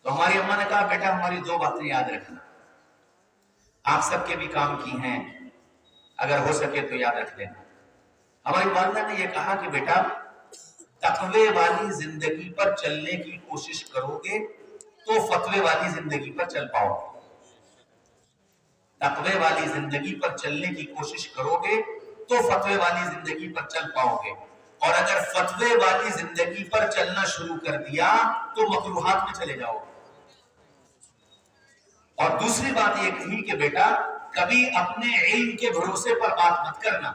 تو ہماری اماں نے کہا بیٹا ہماری دو باتیں یاد رکھنا، آپ سب کے بھی کام کی ہیں، اگر ہو سکے تو یاد رکھ لینا۔ ہماری والدہ نے یہ کہا کہ بیٹا تقوی والی زندگی پر چلنے کی کوشش کرو گے تو فتوے والی زندگی پر چل پاؤ گے، تقوی والی زندگی پر چلنے کی کوشش کرو گے تو فتوے والی زندگی پر چل پاؤ گے، اور اگر فتوے والی زندگی پر چلنا شروع کر دیا تو مکروہات میں چلے جاؤ گے۔ اور دوسری بات یہ کہی کہ بیٹا کبھی اپنے علم کے بھروسے پر بات مت کرنا،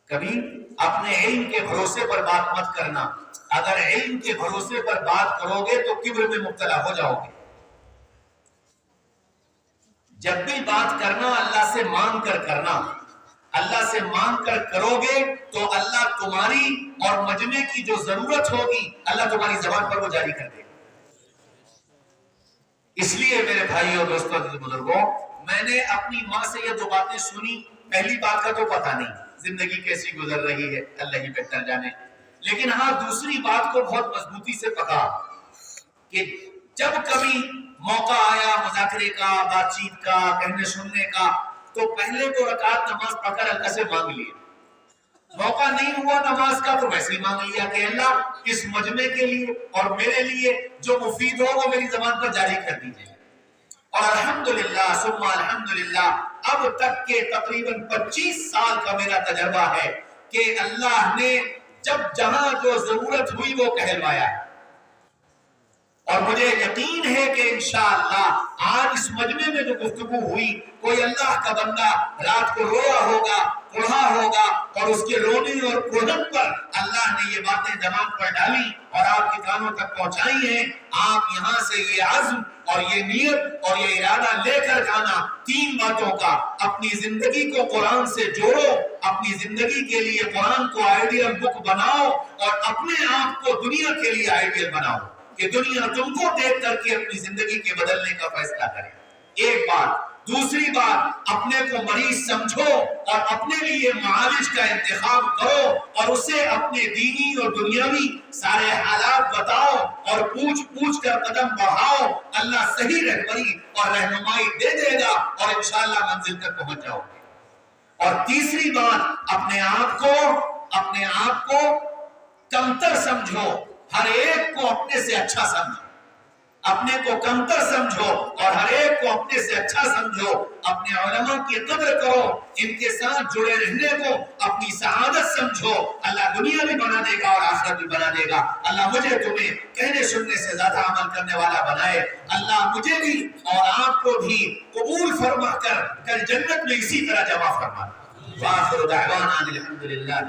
کبھی اپنے علم کے بھروسے پر بات مت کرنا، اگر علم کے بھروسے پر بات کرو گے تو کبر میں مبتلا ہو جاؤ گے۔ جب بھی بات کرنا اللہ سے مانگ کر کرنا، اللہ سے مانگ کر کرو گے تو اللہ تمہاری اور مجمع کی جو ضرورت ہوگی اللہ تمہاری زبان پر وہ جاری کر دے گا۔ اس لیے میرے بھائیوں دوستوں بزرگوں، میں نے اپنی ماں سے یہ دو باتیں سنی، پہلی بات کا تو پتہ نہیں زندگی کیسی گزر رہی ہے، اللہ ہی بہتر جانے، لیکن ہاں دوسری بات کو بہت مضبوطی سے پکا کہ جب کبھی موقع آیا مذاکرے کا، بات چیت کا، کہنے سننے کا، تو پہلے تو رکعت نماز پڑھ کر اللہ سے مانگ لیے، موقع نہیں ہوا نماز کا تو ویسے ہی مانگ لیا کہ اللہ اس مجمع کے لیے اور میرے لیے جو مفید ہو وہ میری زبان پر جاری کر دیجیے۔ اور الحمدللہ ثم الحمدللہ اب تک کے تقریباً 25 سال کا میرا تجربہ ہے کہ اللہ نے جب جہاں جو ضرورت ہوئی وہ کہلوایا ہے، اور مجھے یقین ہے کہ انشاءاللہ آج اس مجمع میں جو گفتگو ہوئی کوئی اللہ کا بندہ رات کو رویا ہوگا، پڑھا ہوگا، اور اس کے رونے اور کڑھن پر اللہ نے یہ باتیں زبان پر ڈالی اور آپ کے کانوں تک پہنچائی ہیں۔ آپ یہاں سے یہ عزم اور یہ نیت اور یہ ارادہ لے کر جانا 3 باتوں کا، اپنی زندگی کو قرآن سے جوڑو، اپنی زندگی کے لیے قرآن کو آئیڈیل بک بناؤ، اور اپنے آپ کو دنیا کے لیے آئیڈیل بناؤ کہ دنیا تم کو دیکھ کر کے اپنی زندگی کے بدلنے کا فیصلہ کرے۔ ایک بات۔ دوسری بات، اپنے کو مریض سمجھو اور اپنے لیے معالج کا انتخاب کرو، اور اسے اپنے دینی اور دنیاوی سارے حالات بتاؤ اور پوچھ کر قدم بڑھاؤ، اللہ صحیح رہبری اور رہنمائی دے دے گا اور انشاءاللہ منزل تک پہنچ جاؤ گے۔ اور تیسری بات، اپنے آپ کو کمتر سمجھو، ہر ایک کو اپنے سے اچھا سمجھو، اپنے کو کمتر سمجھو اور ہر ایک کو اپنے سے اچھا سمجھو، اپنے علماء کی قدر کرو، ان کے ساتھ جڑے رہنے کو اپنی سعادت سمجھو، اللہ دنیا بھی بنا دے گا اور آخرت بھی بنا دے گا۔ اللہ مجھے تمہیں کہنے سننے سے زیادہ عمل کرنے والا بنائے، اللہ مجھے بھی اور آپ کو بھی قبول فرما کر کل جنت میں اسی طرح جمع فرما۔ وآخر دعوانا الحمدللہ۔